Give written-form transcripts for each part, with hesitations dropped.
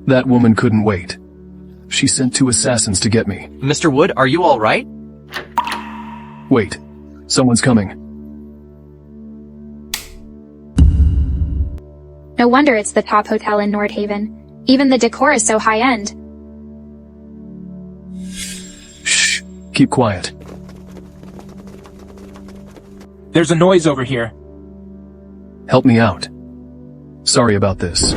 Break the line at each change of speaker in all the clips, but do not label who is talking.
That woman couldn't wait. She sent 2 assassins to get me.
Mr. Wood, are you all right?
Wait. Someone's coming.
No wonder it's the top hotel in Nordhaven. Even the decor is so high-end.
Shh. Keep quiet.
There's a noise over here.
Help me out. Sorry about this.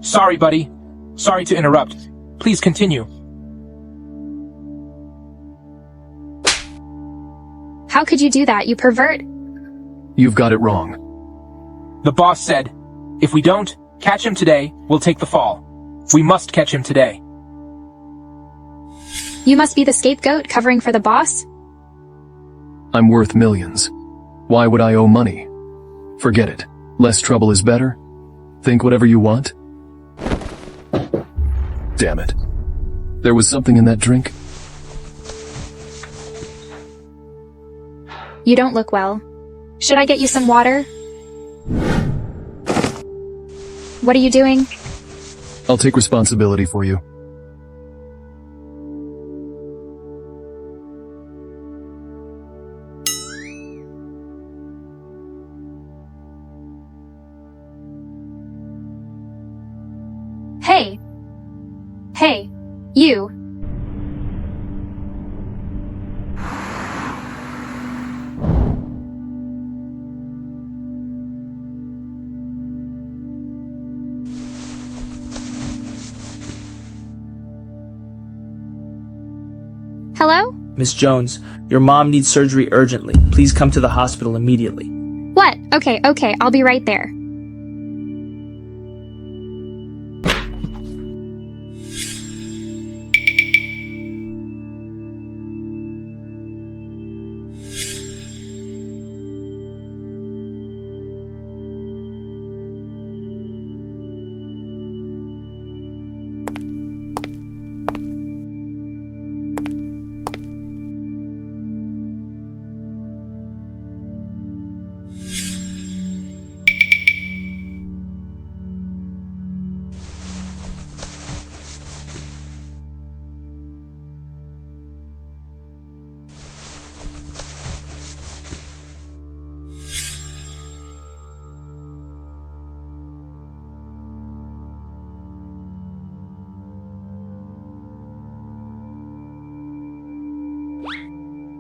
Sorry, buddy. Sorry to interrupt. Please continue.
How could you do that, you pervert?
You've got it wrong.
The boss said, if we don't catch him today, we'll take the fall. We must catch him today.
You must be the scapegoat covering for the boss?
I'm worth millions. Why would I owe money? Forget it. Less trouble is better. Think whatever you want. Damn it. There was something in that drink?
You don't look well. Should I get you some water? What are you doing?
I'll take responsibility for you.
Hey! Hey, you! Hello?
Miss Jones, your mom needs surgery urgently. Please come to the hospital immediately.
What? Okay, I'll be right there.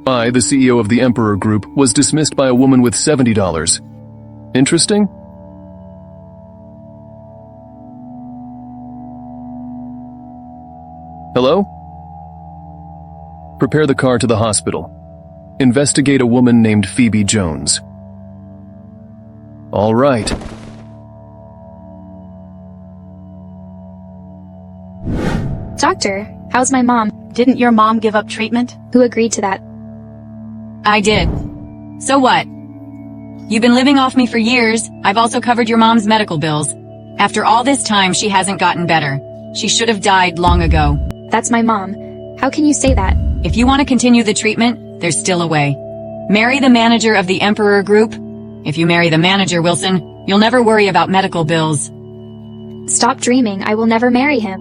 I, the CEO of the Emperor Group, was dismissed by a woman with $70. Interesting? Hello? Prepare the car to the hospital. Investigate a woman named Phoebe Jones. All right.
Doctor, how's my mom?
Didn't your mom give up treatment?
Who agreed to that?
I did. So what? You've been living off me for years. I've also covered your mom's medical bills. After all this time, she hasn't gotten better. She should have died long ago.
That's my mom. How can you say that?
If you want to continue the treatment, there's still a way. Marry the manager of the Emperor Group. If you marry the manager, Wilson, you'll never worry about medical bills.
Stop dreaming. I will never marry him.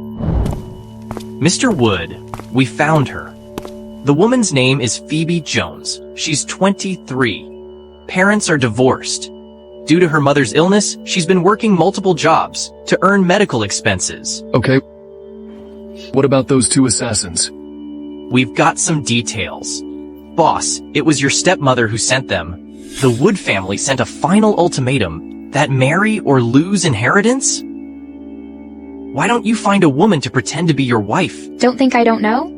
Mr. Wood, we found her. The woman's name is Phoebe Jones. She's 23. Parents are divorced. Due to her mother's illness, she's been working multiple jobs to earn medical expenses.
Okay. What about those 2 assassins?
We've got some details. Boss, it was your stepmother who sent them. The Wood family sent a final ultimatum that marry or lose inheritance? Why don't you find a woman to pretend to be your wife?
Don't think I don't know?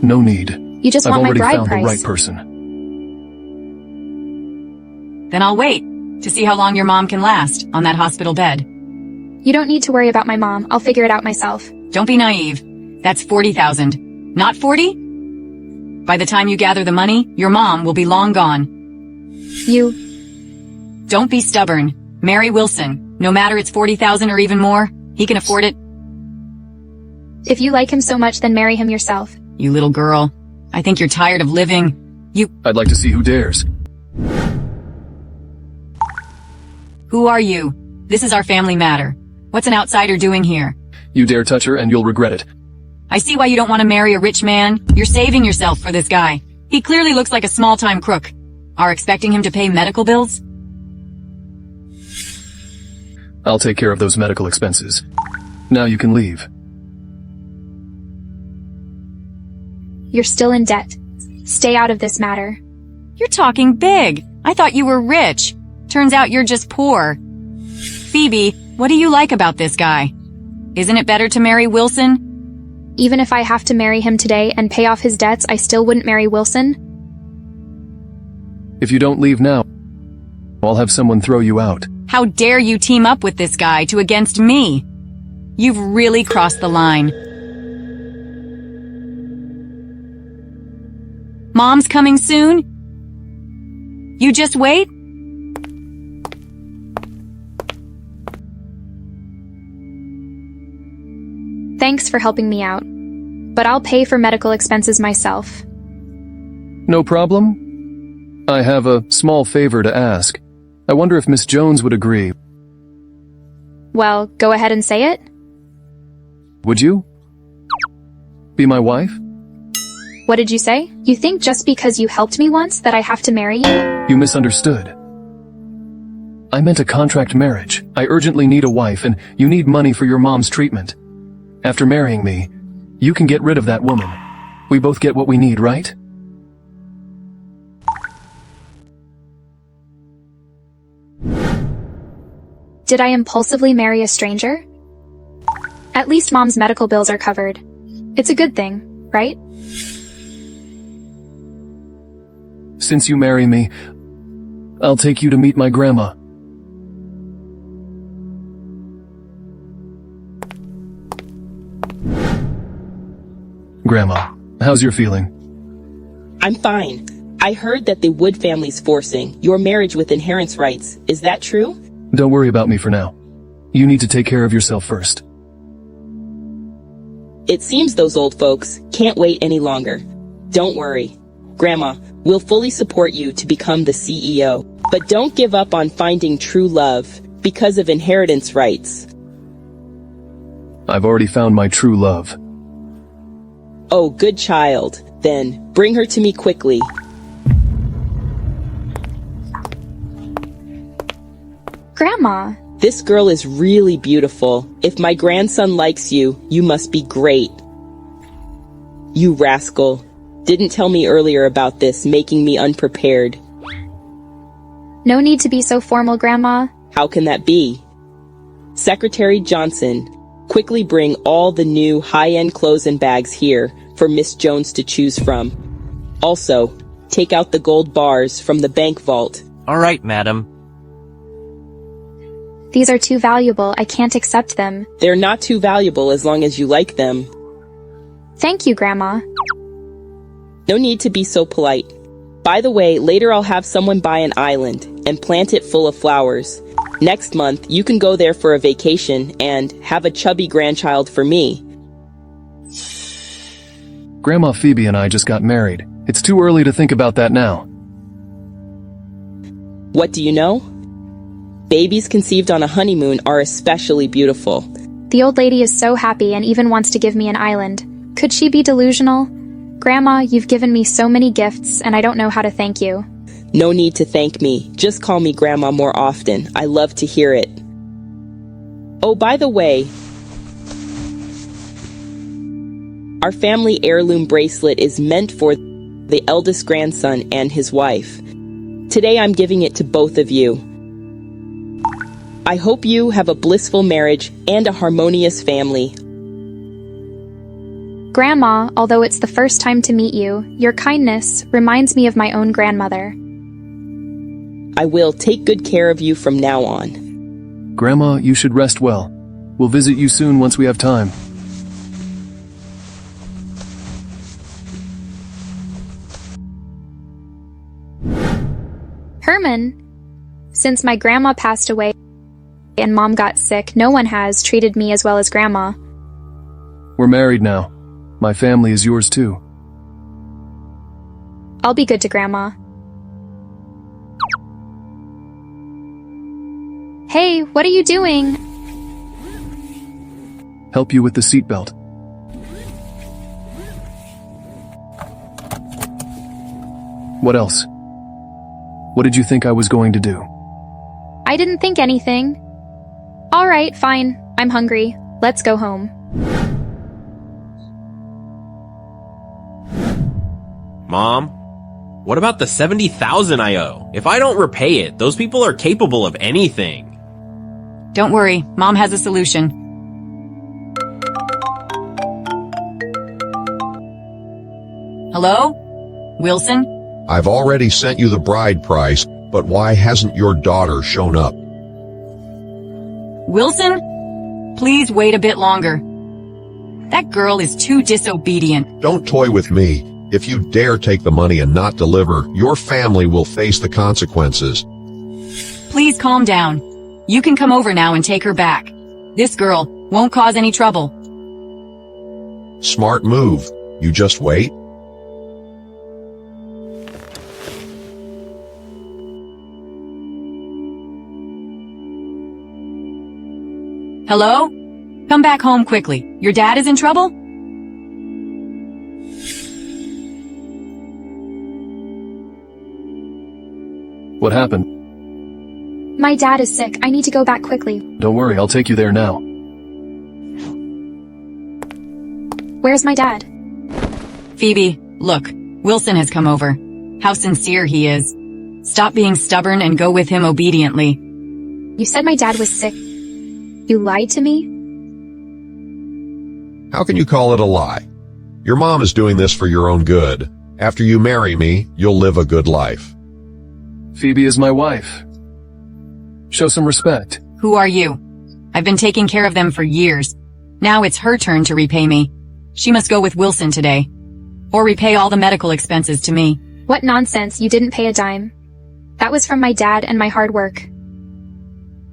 No need.
You just want my bride
I've already found
price.
the right person.
Then I'll wait to see how long your mom can last on that hospital bed.
You don't need to worry about my mom. I'll figure it out myself.
Don't be naive. That's 40,000. Not 40? By the time you gather the money, your mom will be long gone.
You...
Don't be stubborn. Marry Wilson. No matter it's 40,000 or even more, he can afford it.
If you like him so much, then marry him yourself.
You little girl. I think you're tired of living.
I'd like to see who dares.
Who are you? This is our family matter. What's an outsider doing here?
You dare touch her and you'll regret it.
I see why you don't want to marry a rich man. You're saving yourself for this guy. He clearly looks like a small-time crook. Are expecting him to pay medical bills?
I'll take care of those medical expenses. Now you can leave.
You're still in debt. Stay out of this matter.
You're talking big. I thought you were rich. Turns out you're just poor. Phoebe, what do you like about this guy? Isn't it better to marry Wilson?
Even if I have to marry him today and pay off his debts, I still wouldn't marry Wilson.
If you don't leave now, I'll have someone throw you out.
How dare you team up with this guy to against me? You've really crossed the line. Mom's coming soon? You just wait?
Thanks for helping me out. But I'll pay for medical expenses myself.
No problem? I have a small favor to ask. I wonder if Miss Jones would agree.
Well, go ahead and say it.
Would you? Be my wife?
What did you say? You think just because you helped me once that I have to marry you?
You misunderstood. I meant a contract marriage. I urgently need a wife and you need money for your mom's treatment. After marrying me, you can get rid of that woman. We both get what we need, right?
Did I impulsively marry a stranger? At least Mom's medical bills are covered. It's a good thing, right?
Since you marry me, I'll take you to meet my grandma. Grandma, how's your feeling?
I'm fine. I heard that the Wood family's forcing your marriage with inheritance rights. Is that true?
Don't worry about me for now. You need to take care of yourself first.
It seems those old folks can't wait any longer. Don't worry. Grandma, we'll fully support you to become the CEO. But don't give up on finding true love because of inheritance rights.
I've already found my true love.
Oh, good child. Then, bring her to me quickly.
Grandma,
This girl is really beautiful. If my grandson likes you, you must be great. You rascal. Didn't tell me earlier about this, making me unprepared.
no need to be so formal, Grandma.
How can that be? Secretary Johnson, quickly bring all the new high-end clothes and bags here for Miss Jones to choose from. Also, take out the gold bars from the bank vault.
All right, madam.
These are too valuable. I can't accept them.
They're not too valuable as long as you like them.
Thank you, Grandma.
No need to be so polite. By the way, later I'll have someone buy an island and plant it full of flowers. Next month, you can go there for a vacation and have a chubby grandchild for me.
Grandma Phoebe and I just got married. It's too early to think about that now.
What do you know? Babies conceived on a honeymoon are especially beautiful.
The old lady is so happy and even wants to give me an island. Could she be delusional? Grandma, you've given me so many gifts, and I don't know how to thank you.
No need to thank me. Just call me Grandma more often. I love to hear it. Oh, by the way, our family heirloom bracelet is meant for the eldest grandson and his wife. Today I'm giving it to both of you. I hope you have a blissful marriage and a harmonious family.
Grandma, although it's the first time to meet you, your kindness reminds me of my own grandmother.
I will take good care of you from now on.
Grandma, you should rest well. We'll visit you soon once we have time.
Herman, since my grandma passed away and Mom got sick, no one has treated me as well as Grandma.
We're married now. My family is yours too.
I'll be good to Grandma. Hey, what are you doing?
Help you with the seatbelt. What else? What did you think I was going to do?
I didn't think anything. All right, fine. I'm hungry. Let's go home.
Mom, what about the $70,000 I owe? If I don't repay it, those people are capable of anything.
Don't worry, Mom has a solution. Hello? Wilson?
I've already sent you the bride price, but why hasn't your daughter shown up?
Wilson? Please wait a bit longer. That girl is too disobedient.
Don't toy with me. If you dare take the money and not deliver, your family will face the consequences.
Please calm down. You can come over now and take her back. This girl won't cause any trouble.
Smart move. You just wait.
Hello? Come back home quickly. Your dad is in trouble?
What happened?
My dad is sick. I need to go back quickly.
Don't worry, I'll take you there now.
Where's my dad?
Phoebe, look. Wilson has come over. How sincere he is. Stop being stubborn and go with him obediently.
You said my dad was sick. You lied to me?
How can you call it a lie? Your mom is doing this for your own good. After you marry me, you'll live a good life.
Phoebe is my wife. Show some respect.
Who are you? I've been taking care of them for years. Now it's her turn to repay me. She must go with Wilson today. Or repay all the medical expenses to me.
What nonsense, you didn't pay a dime. That was from my dad and my hard work.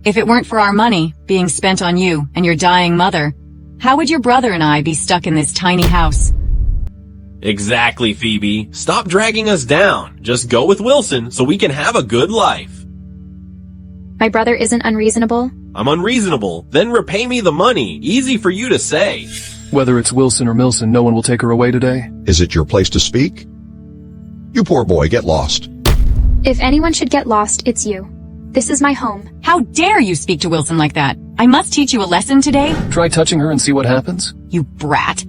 If it weren't for our money being spent on you and your dying mother, how would your brother and I be stuck in this tiny house?
Exactly, Phoebe. Stop dragging us down. Just go with Wilson so we can have a good life.
My brother isn't unreasonable.
I'm unreasonable. Then repay me the money. Easy for you to say.
Whether it's Wilson or Milson, no one will take her away today.
Is it your place to speak? You poor boy, get lost.
If anyone should get lost, it's you. This is my home.
How dare you speak to Wilson like that? I must teach you a lesson today.
Try touching her and see what happens.
You brat.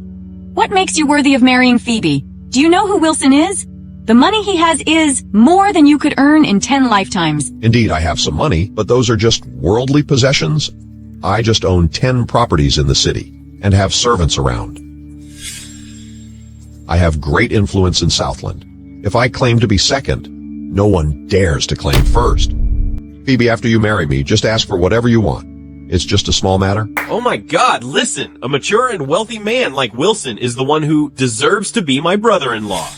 What makes you worthy of marrying Phoebe? Do you know who Wilson is? The money he has is more than you could earn in 10 lifetimes.
Indeed, I have some money, but those are just worldly possessions. I just own 10 properties in the city and have servants around. I have great influence in Southland. If I claim to be second, no one dares to claim first. Phoebe, after you marry me, just ask for whatever you want. It's just a small matter.
Oh my God, listen. A mature and wealthy man like Wilson is the one who deserves to be my brother-in-law.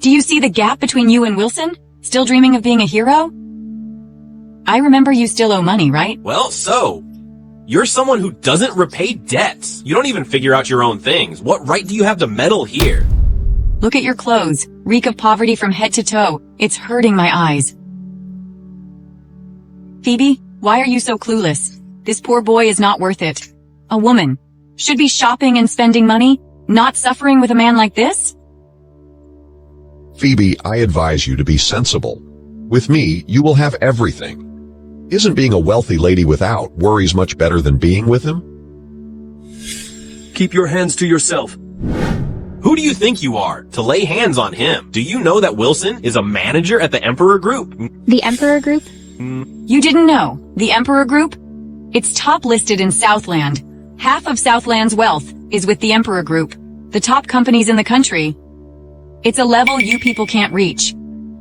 Do you see the gap between you and Wilson? Still dreaming of being a hero? I remember you still owe money, right?
Well, so. You're someone who doesn't repay debts. You don't even figure out your own things. What right do you have to meddle here?
Look at your clothes. Reek of poverty from head to toe. It's hurting my eyes. Phoebe, why are you so clueless? This poor boy is not worth it. A woman should be shopping and spending money, not suffering with a man like this?
Phoebe, I advise you to be sensible. With me, you will have everything. Isn't being a wealthy lady without worries much better than being with him?
Keep your hands to yourself.
Who do you think you are to lay hands on him? Do you know that Wilson is a manager at the Emperor Group?
The Emperor Group?
You didn't know. The Emperor Group? It's top listed in Southland. Half of Southland's wealth is with the Emperor Group, the top companies in the country. It's a level you people can't reach.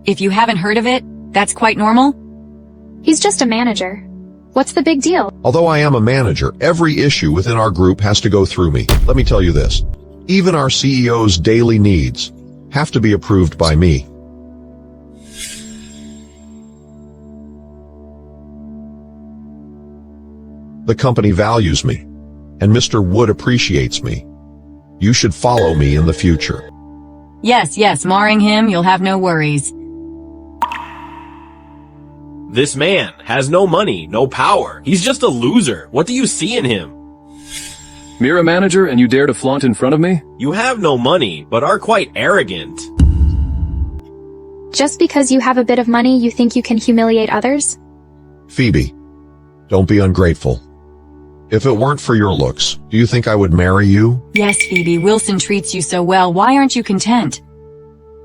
If you haven't heard of it, that's quite normal.
He's just a manager. What's the big deal?
Although I am a manager, every issue within our group has to go through me. Let me tell you this. Even our CEO's daily needs have to be approved by me. The company values me, and Mr. Wood appreciates me. You should follow me in the future.
Yes, marring him, you'll have no worries.
This man has no money, no power. He's just a loser. What do you see in him?
You're a manager and you dare to flaunt in front of me?
You have no money, but are quite arrogant.
Just because you have a bit of money, you think you can humiliate others?
Phoebe, don't be ungrateful. If it weren't for your looks, do you think I would marry you?
Yes, Phoebe, Wilson treats you so well. Why aren't you content?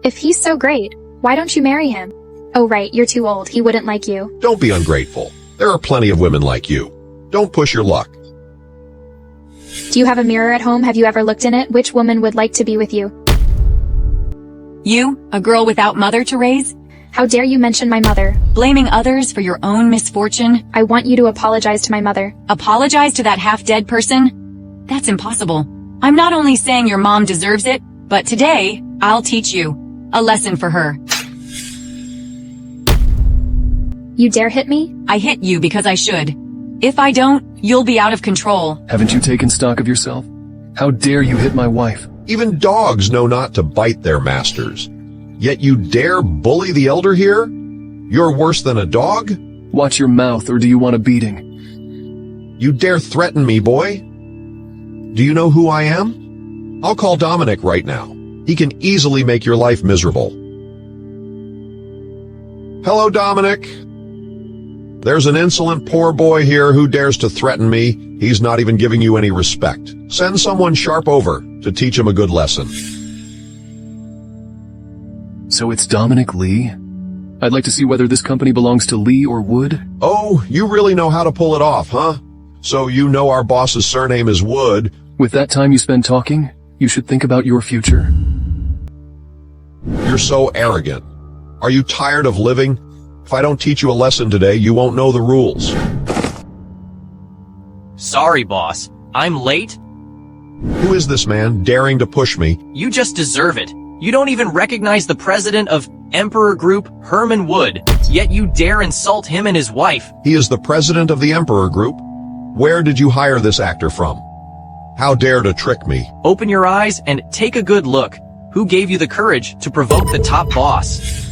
If he's so great, why don't you marry him? Oh right, you're too old. He wouldn't like you.
Don't be ungrateful. There are plenty of women like you. Don't push your luck.
Do you have a mirror at home? Have you ever looked in it? Which woman would like to be with you?
You, a girl without mother to raise?
How dare you mention my mother?
Blaming others for your own misfortune?
I want you to apologize to my mother.
Apologize to that half-dead person? That's impossible. I'm not only saying your mom deserves it, but today, I'll teach you a lesson for her.
You dare hit me?
I hit you because I should. If I don't, you'll be out of control.
Haven't you taken stock of yourself? How dare you hit my wife?
Even dogs know not to bite their masters. Yet you dare bully the elder here? You're worse than a dog?
Watch your mouth, or do you want a beating?
You dare threaten me, boy? Do you know who I am? I'll call Dominic right now. He can easily make your life miserable. Hello, Dominic. There's an insolent poor boy here who dares to threaten me. He's not even giving you any respect. Send someone sharp over to teach him a good lesson.
So it's Dominic Lee? I'd like to see whether this company belongs to Lee or Wood.
Oh, you really know how to pull it off, huh? So you know our boss's surname is Wood.
With that time you spend talking, you should think about your future.
You're so arrogant. Are you tired of living? If I don't teach you a lesson today, you won't know the rules.
Sorry, boss. I'm late.
Who is this man daring to push me?
You just deserve it. You don't even recognize the president of Emperor Group, Herman Wood, yet you dare insult him and his wife.
He is the president of the Emperor Group. Where did you hire this actor from? How dare to trick me?
Open your eyes and take a good look. Who gave you the courage to provoke the top boss?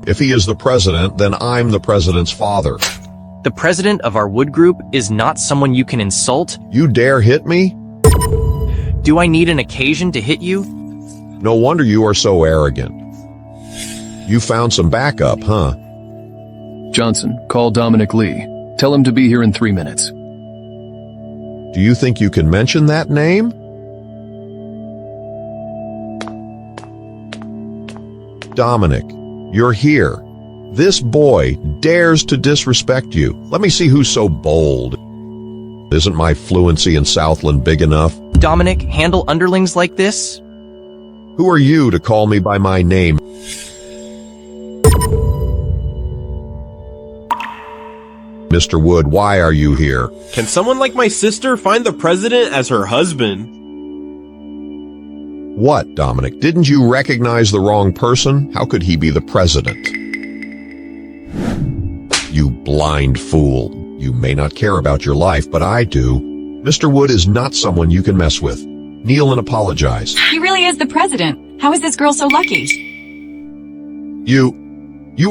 If he is the president, then I'm the president's father.
The president of our Wood Group is not someone you can insult.
You dare hit me?
Do I need an occasion to hit you?
No wonder you are so arrogant. You found some backup, huh?
Johnson, call Dominic Lee. Tell him to be here in 3 minutes.
Do you think you can mention that name? Dominic, you're here. This boy dares to disrespect you. Let me see who's so bold. Isn't my fluency in Southland big enough?
Dominic, handle underlings like this?
Who are you to call me by my name? Mr. Wood, why are you here?
Can someone like my sister find the president as her husband?
What, Dominic? Didn't you recognize the wrong person? How could he be the president? You blind fool. You may not care about your life, but I do. Mr. Wood is not someone you can mess with. Kneel and apologize.
He really is the president. How is this girl so lucky?
You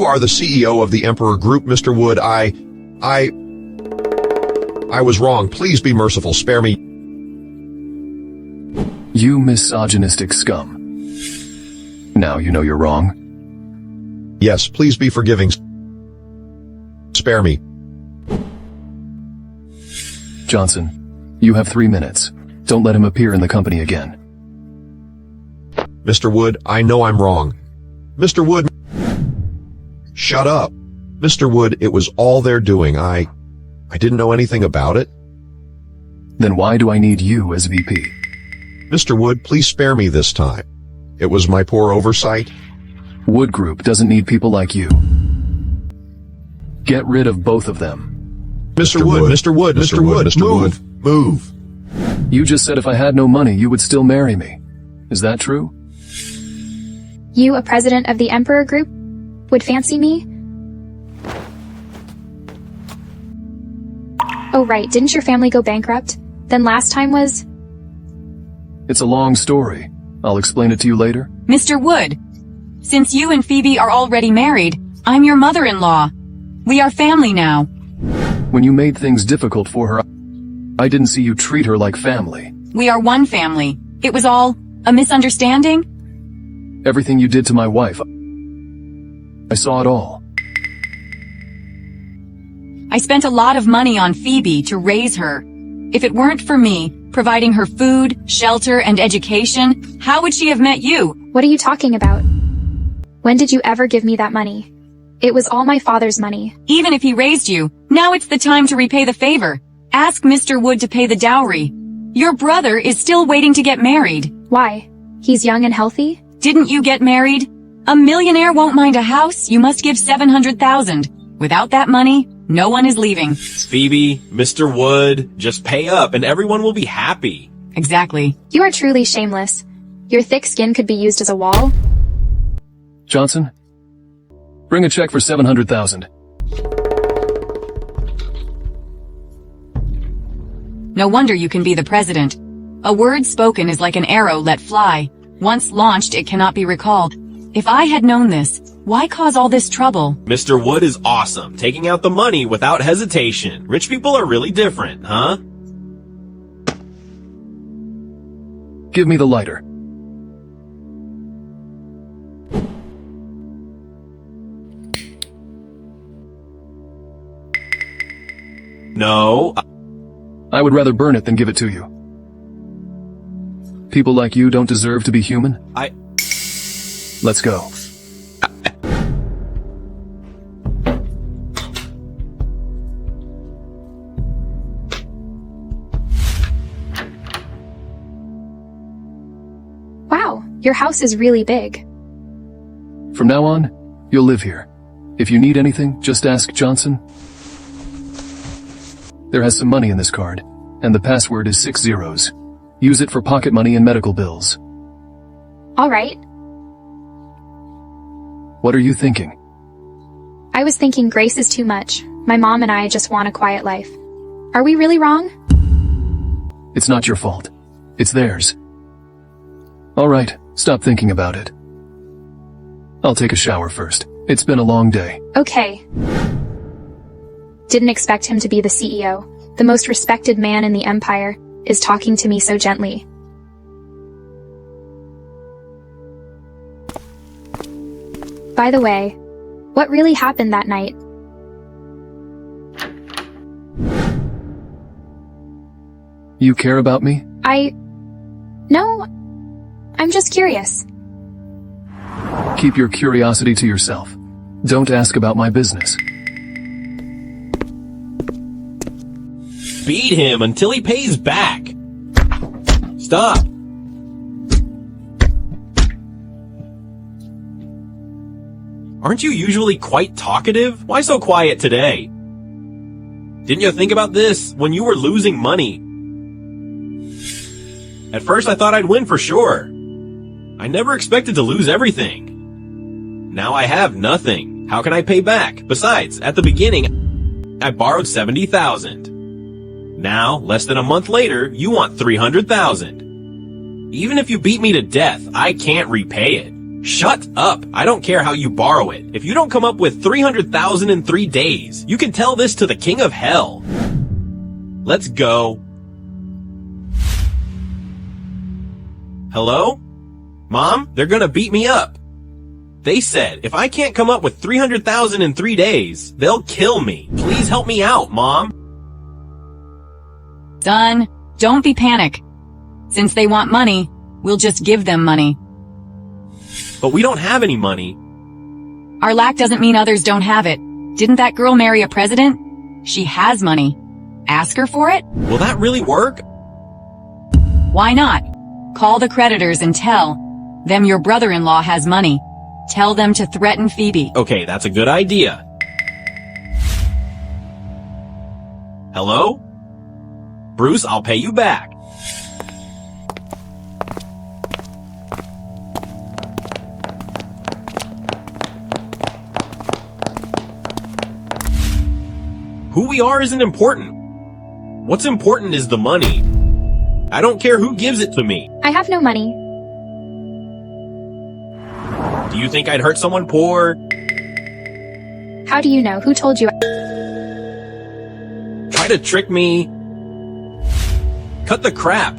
are the CEO of the Emperor Group, Mr. Wood. I was wrong. Please be merciful. Spare me.
You misogynistic scum. Now you know you're wrong.
Yes, please be forgiving. Spare me.
Johnson, you have 3 minutes. Don't let him appear in the company again.
Mr. Wood, I know I'm wrong. Mr. Wood. Shut up. Mr. Wood, it was all they're doing. I didn't know anything about it.
Then why do I need you as VP?
Mr. Wood, please spare me this time. It was my poor oversight.
Wood Group doesn't need people like you. Get rid of both of them.
Mr. Wood, Mr. Wood, Mr. Wood, Mr. Wood, move.
You just said if I had no money, you would still marry me. Is that true?
You, a president of the Emperor Group, would fancy me? Oh right, didn't your family go bankrupt? Then last time was...
It's a long story. I'll explain it to you later.
Mr. Wood, since you and Phoebe are already married, I'm your mother-in-law. We are family now.
When you made things difficult for her, I didn't see you treat her like family.
We are one family. It was all a misunderstanding?
Everything you did to my wife, I saw it all.
I spent a lot of money on Phoebe to raise her. If it weren't for me, providing her food, shelter, and education, how would she have met you?
What are you talking about? When did you ever give me that money? It was all my father's money.
Even if he raised you, now it's the time to repay the favor. Ask Mr. Wood to pay the dowry. Your brother is still waiting to get married.
Why? He's young and healthy?
Didn't you get married? A millionaire won't mind a house. You must give $700,000. Without that money, no one is leaving.
Phoebe, Mr. Wood, just pay up and everyone will be happy.
Exactly.
You are truly shameless. Your thick skin could be used as a wall.
Johnson, bring a check for $700,000.
No wonder you can be the president. A word spoken is like an arrow let fly. Once launched, it cannot be recalled. If I had known this, why cause all this trouble?
Mr. Wood is awesome, taking out the money without hesitation. Rich people are really different, huh?
Give me the lighter.
No.
I would rather burn it than give it to you. People like you don't deserve to be human. Let's go.
Wow, your house is really big.
From now on, you'll live here. If you need anything, just ask Johnson. There has some money in this card, and the password is 6 zeros. Use it for pocket money and medical bills.
All right.
What are you thinking?
I was thinking Grace is too much. My mom and I just want a quiet life. Are we really wrong?
It's not your fault. It's theirs. All right, stop thinking about it. I'll take a shower first. It's been a long day.
Okay. Didn't expect him to be the CEO. The most respected man in the empire is talking to me so gently. By the way, what really happened that night?
You care about me?
No, I'm just curious.
Keep your curiosity to yourself. Don't ask about my business.
Beat him until he pays back. Stop. Aren't you usually quite talkative? Why so quiet today? Didn't you think about this when you were losing money? At first I thought I'd win for sure. I never expected to lose everything. Now I have nothing. How can I pay back? Besides, at the beginning, I borrowed $70,000. Now, less than a month later, you want $300,000. Even if you beat me to death, I can't repay it. Shut up. I don't care how you borrow it. If you don't come up with $300,000 in 3 days, you can tell this to the king of hell. Let's go. Hello? Mom, they're gonna beat me up. They said if I can't come up with $300,000 in 3 days, they'll kill me. Please help me out, Mom.
Son, don't be panic. Since they want money, we'll just give them money.
But we don't have any money.
Our lack doesn't mean others don't have it. Didn't that girl marry a president? She has money. Ask her for it?
Will that really work?
Why not? Call the creditors and tell them your brother-in-law has money. Tell them to threaten Phoebe.
Okay, that's a good idea. Hello? Bruce, I'll pay you back. Who we are isn't important. What's important is the money. I don't care who gives it to me.
I have no money.
Do you think I'd hurt someone poor?
How do you know? Who told you?
Try to trick me. Cut the crap.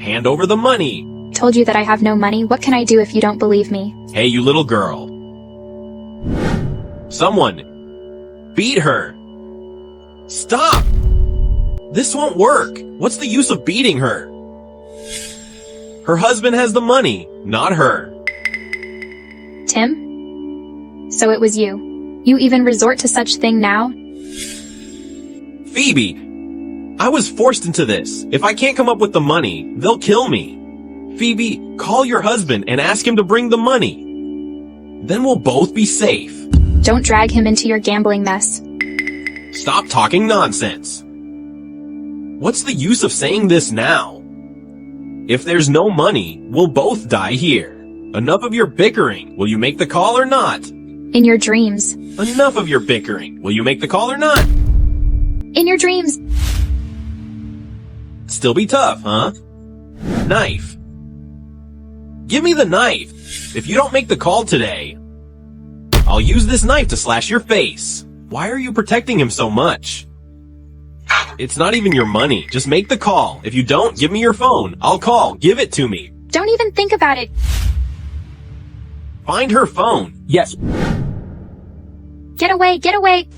Hand over the money.
Told you that I have no money. What can I do if you don't believe me?
Hey, you little girl. Someone. Beat her. Stop. This won't work. What's the use of beating her? Her husband has the money, not her.
Tim? So it was you. You even resort to such thing now?
Phoebe, I was forced into this. If I can't come up with the money, they'll kill me. Phoebe, call your husband and ask him to bring the money. Then we'll both be safe.
Don't drag him into your gambling mess.
Stop talking nonsense. What's the use of saying this now? If there's no money, we'll both die here. Enough of your bickering. Will you make the call or not?
In your dreams.
Enough of your bickering. Will you make the call or not?
In your dreams.
Still be tough, huh? Knife. Give me the knife. If you don't make the call today, I'll use this knife to slash your face. Why are you protecting him so much? It's not even your money. Just make the call. If you don't, give me your phone. I'll call. Give it to me.
Don't even think about it.
Find her phone.
Yes.
Get away, get away,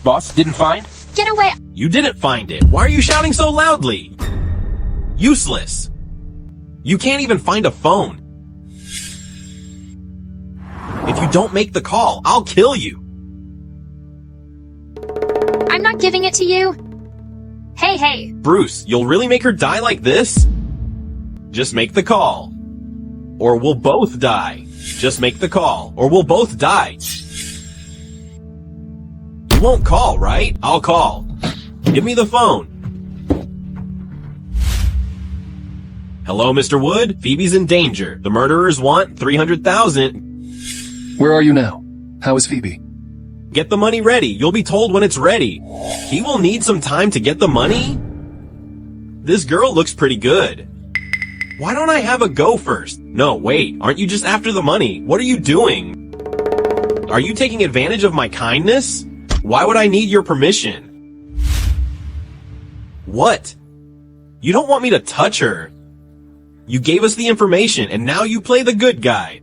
Boss, didn't find?
get away.
You didn't find it. Why are you shouting so loudly? Useless. You can't even find a phone. If you don't make the call, I'll kill you.
I'm not giving it to you. Hey, hey.
Bruce, you'll really make her die like this? Just make the call. Or we'll both die. Just make the call, or we'll both die. You won't call, right? I'll call. Give me the phone. Hello, Mr. Wood? Phoebe's in danger. The murderers want $300,000.
Where are you now? How is Phoebe?
Get the money ready. You'll be told when it's ready. He will need some time to get the money? This girl looks pretty good. Why don't I have a go first? No, wait. Aren't you just after the money? What are you doing? Are you taking advantage of my kindness? Why would I need your permission? What? You don't want me to touch her. You gave us the information, and now you play the good guy.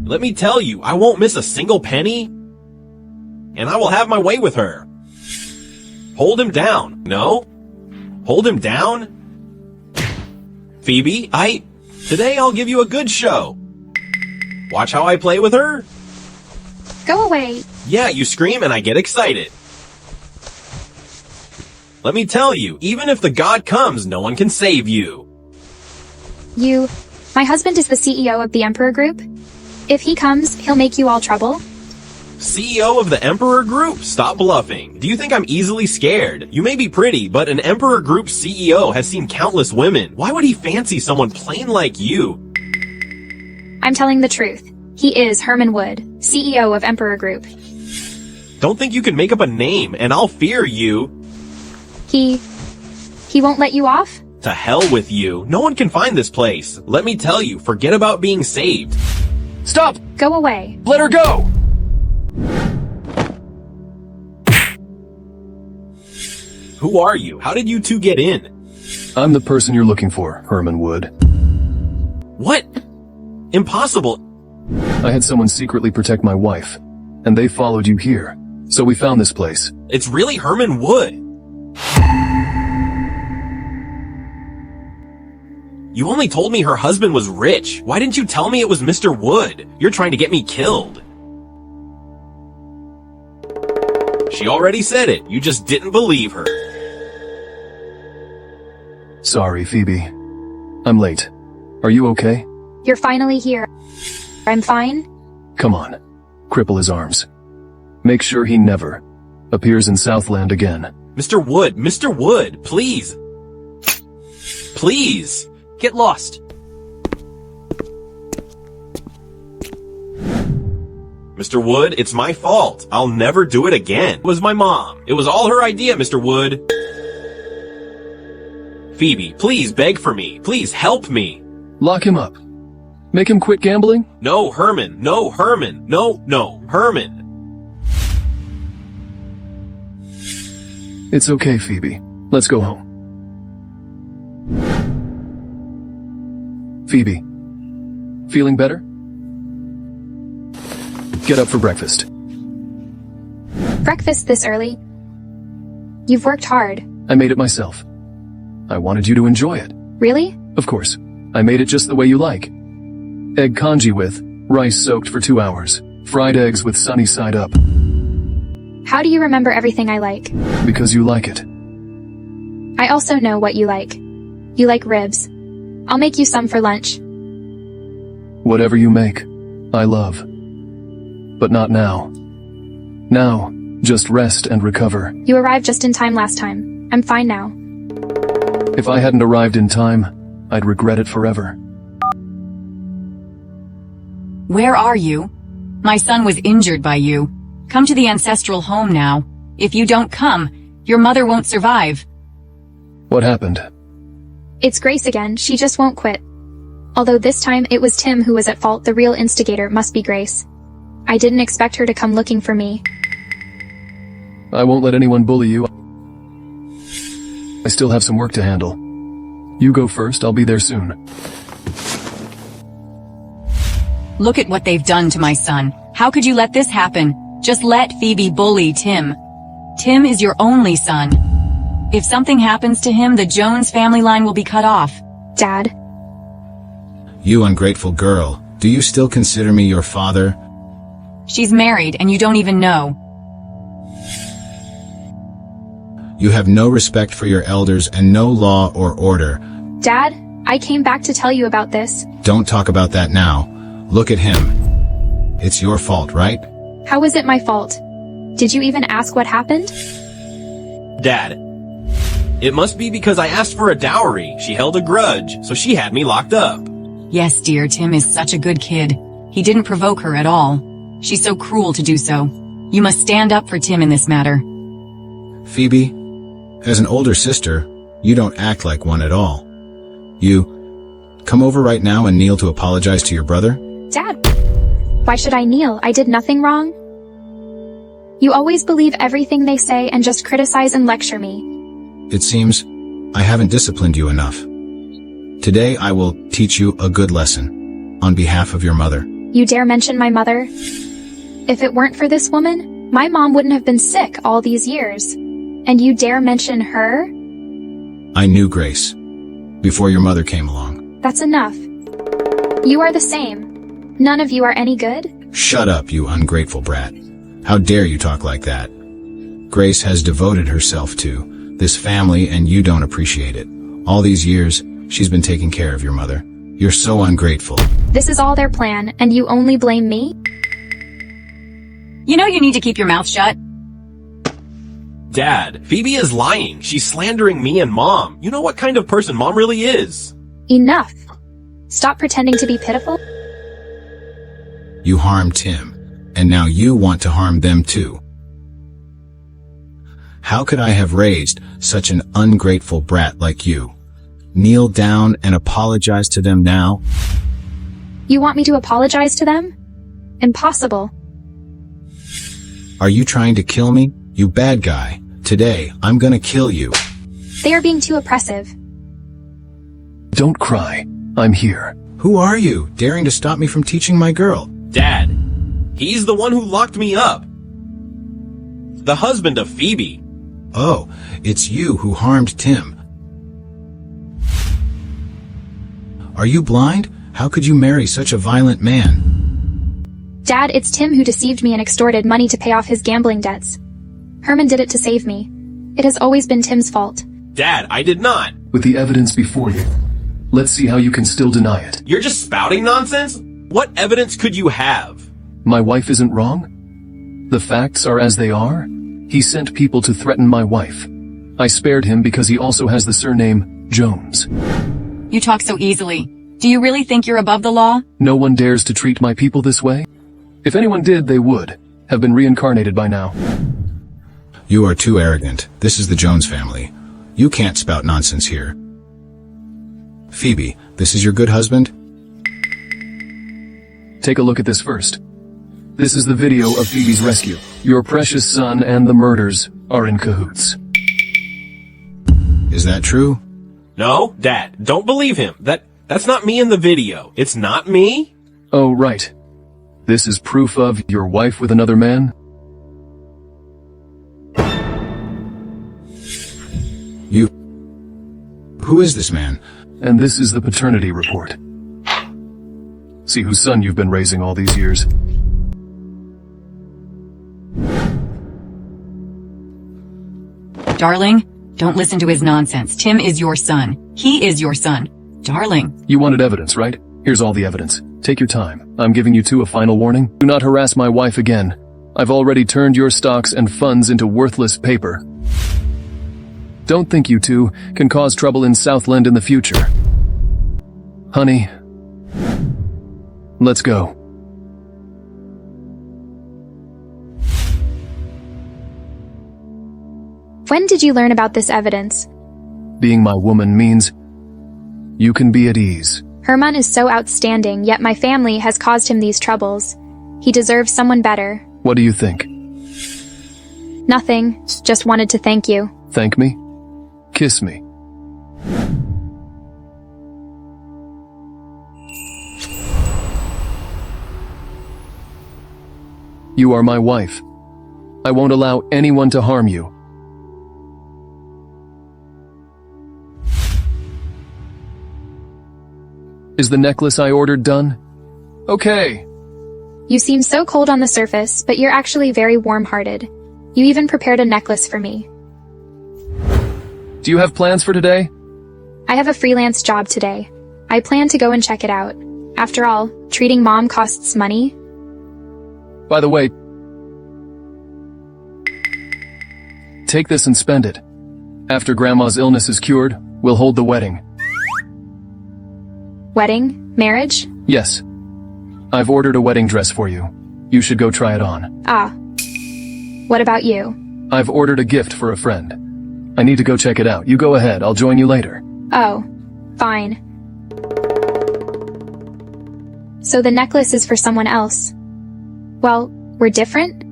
Let me tell you, I won't miss a single penny, and I will have my way with her. Hold him down. No? Hold him down? Phoebe, today I'll give you a good show. Watch how I play with her.
Go away.
Yeah, you scream and I get excited. Let me tell you, even if the god comes, no one can save you.
My husband is the CEO of the Emperor Group. If he comes, he'll make you all trouble.
CEO of the Emperor Group? Stop bluffing. Do you think I'm easily scared? You may be pretty, but an Emperor Group CEO has seen countless women. Why would he fancy someone plain like you?
I'm telling the truth. He is Herman Wood, CEO of Emperor Group.
Don't think you can make up a name, and I'll fear you.
He won't let you off?
To hell with you. No one can find this place. Let me tell you, forget about being saved.
Stop!
Go away.
Let her go!
Who are you? How did you two get in?
I'm the person you're looking for, Herman Wood.
What? Impossible.
I had someone secretly protect my wife, and they followed you here. So we found this place.
It's really Herman Wood. You only told me her husband was rich. Why didn't you tell me it was Mr. Wood? You're trying to get me killed. She already said it. You just didn't believe her.
Sorry, Phoebe. I'm late. Are you okay?
You're finally here. I'm fine.
Come on. Cripple his arms. Make sure he never appears in Southland again.
Mr. Wood, please. Please.
Get lost.
Mr. Wood, it's my fault. I'll never do it again. It was my mom. It was all her idea, Mr. Wood. Phoebe, please beg for me. Please help me.
Lock him up. Make him quit gambling?
No, Herman. No, Herman. No, Herman.
It's okay, Phoebe. Let's go home. Phoebe, feeling better? Get up for breakfast.
Breakfast this early? You've worked hard.
I made it myself. I wanted you to enjoy it.
Really?
Of course. I made it just the way you like. Egg congee with rice soaked for 2 hours. Fried eggs with sunny side up.
How do you remember everything I like?
Because you like it.
I also know what you like. You like ribs. I'll make you some for lunch.
Whatever you make, I love. But not now. Now, just rest and recover.
You arrived just in time last time. I'm fine now.
If I hadn't arrived in time, I'd regret it forever.
Where are you? My son was injured by you. Come to the ancestral home now. If you don't come, your mother won't survive.
What happened?
It's Grace again. She just won't quit. Although this time it was Tim who was at fault, the real instigator must be Grace. I didn't expect her to come looking for me.
I won't let anyone bully you. I still have some work to handle. You go first, I'll be there soon.
Look at what they've done to my son. How could you let this happen? Just let Phoebe bully Tim. Tim is your only son. If something happens to him, the Jones family line will be cut off.
Dad.
You ungrateful girl. Do you still consider me your father?
She's married and you don't even know.
You have no respect for your elders and no law or order.
Dad, I came back to tell you about this.
Don't talk about that now. Look at him. It's your fault, right?
How was it my fault? Did you even ask what happened?
Dad, it must be because I asked for a dowry. She held a grudge, so she had me locked up.
Yes, dear, Tim is such a good kid. He didn't provoke her at all. She's so cruel to do so. You must stand up for Tim in this matter.
Phoebe, as an older sister, you don't act like one at all. You come over right now and kneel to apologize to your brother?
Dad, why should I kneel? I did nothing wrong. You always believe everything they say and just criticize and lecture me.
It seems I haven't disciplined you enough. Today I will teach you a good lesson on behalf of your mother.
You dare mention my mother? If it weren't for this woman, my mom wouldn't have been sick all these years. And you dare mention her?
I knew Grace before your mother came along.
That's enough. You are the same. None of you are any good?
Shut up, you ungrateful brat. How dare you talk like that? Grace has devoted herself to this family and you don't appreciate it. All these years, she's been taking care of your mother. You're so ungrateful.
This is all their plan, and you only blame me?
You know you need to keep your mouth shut.
Dad, Phoebe is lying. She's slandering me and Mom. You know what kind of person Mom really is.
Enough. Stop pretending to be pitiful.
You harmed Tim, and now you want to harm them too. How could I have raised such an ungrateful brat like you? Kneel down and apologize to them now?
You want me to apologize to them? Impossible.
Are you trying to kill me? You bad guy. Today, I'm gonna kill you.
They are being too oppressive.
Don't cry. I'm here.
Who are you, daring to stop me from teaching my girl?
Dad, he's the one who locked me up. The husband of Phoebe.
Oh, it's you who harmed Tim. Are you blind? How could you marry such a violent man?
Dad, it's Tim who deceived me and extorted money to pay off his gambling debts. Herman did it to save me. It has always been Tim's fault.
Dad, I did not.
With the evidence before you, let's see how you can still deny it.
You're just spouting nonsense? What evidence could you have?
My wife isn't wrong? The facts are as they are? He sent people to threaten my wife. I spared him because he also has the surname Jones.
You talk so easily. Do you really think you're above the law?
No one dares to treat my people this way. If anyone did, they would have been reincarnated by now.
You are too arrogant. This is the Jones family. You can't spout nonsense here. Phoebe, this is your good husband?
Take a look at this first. This is the video of Phoebe's rescue. Your precious son and the murders are in cahoots.
Is that true?
No, Dad, don't believe him. That's not me in the video. It's not me.
Oh, right. This is proof of your wife with another man?
Who is this man?
And this is the paternity report. See whose son you've been raising all these years.
Darling, don't listen to his nonsense. Tim is your son. He is your son. Darling.
You wanted evidence, right? Here's all the evidence. Take your time. I'm giving you two a final warning. Do not harass my wife again. I've already turned your stocks and funds into worthless paper. Don't think you two can cause trouble in Southland in the future. Honey, let's go.
When did you learn about this evidence?
Being my woman means you can be at ease.
Herman is so outstanding, yet my family has caused him these troubles. He deserves someone better.
What do you think?
Nothing. Just wanted to thank you.
Thank me? Kiss me. You are my wife. I won't allow anyone to harm you. Is the necklace I ordered done? Okay.
You seem so cold on the surface, but you're actually very warm-hearted. You even prepared a necklace for me.
Do you have plans for today?
I have a freelance job today. I plan to go and check it out. After all, treating mom costs money.
By the way, take this and spend it. After Grandma's illness is cured, we'll hold the wedding.
Wedding? Marriage?
Yes. I've ordered a wedding dress for you. You should go try it on.
Ah. What about you?
I've ordered a gift for a friend. I need to go check it out. You go ahead. I'll join you later.
Oh. Fine. So the necklace is for someone else. Well, we're different?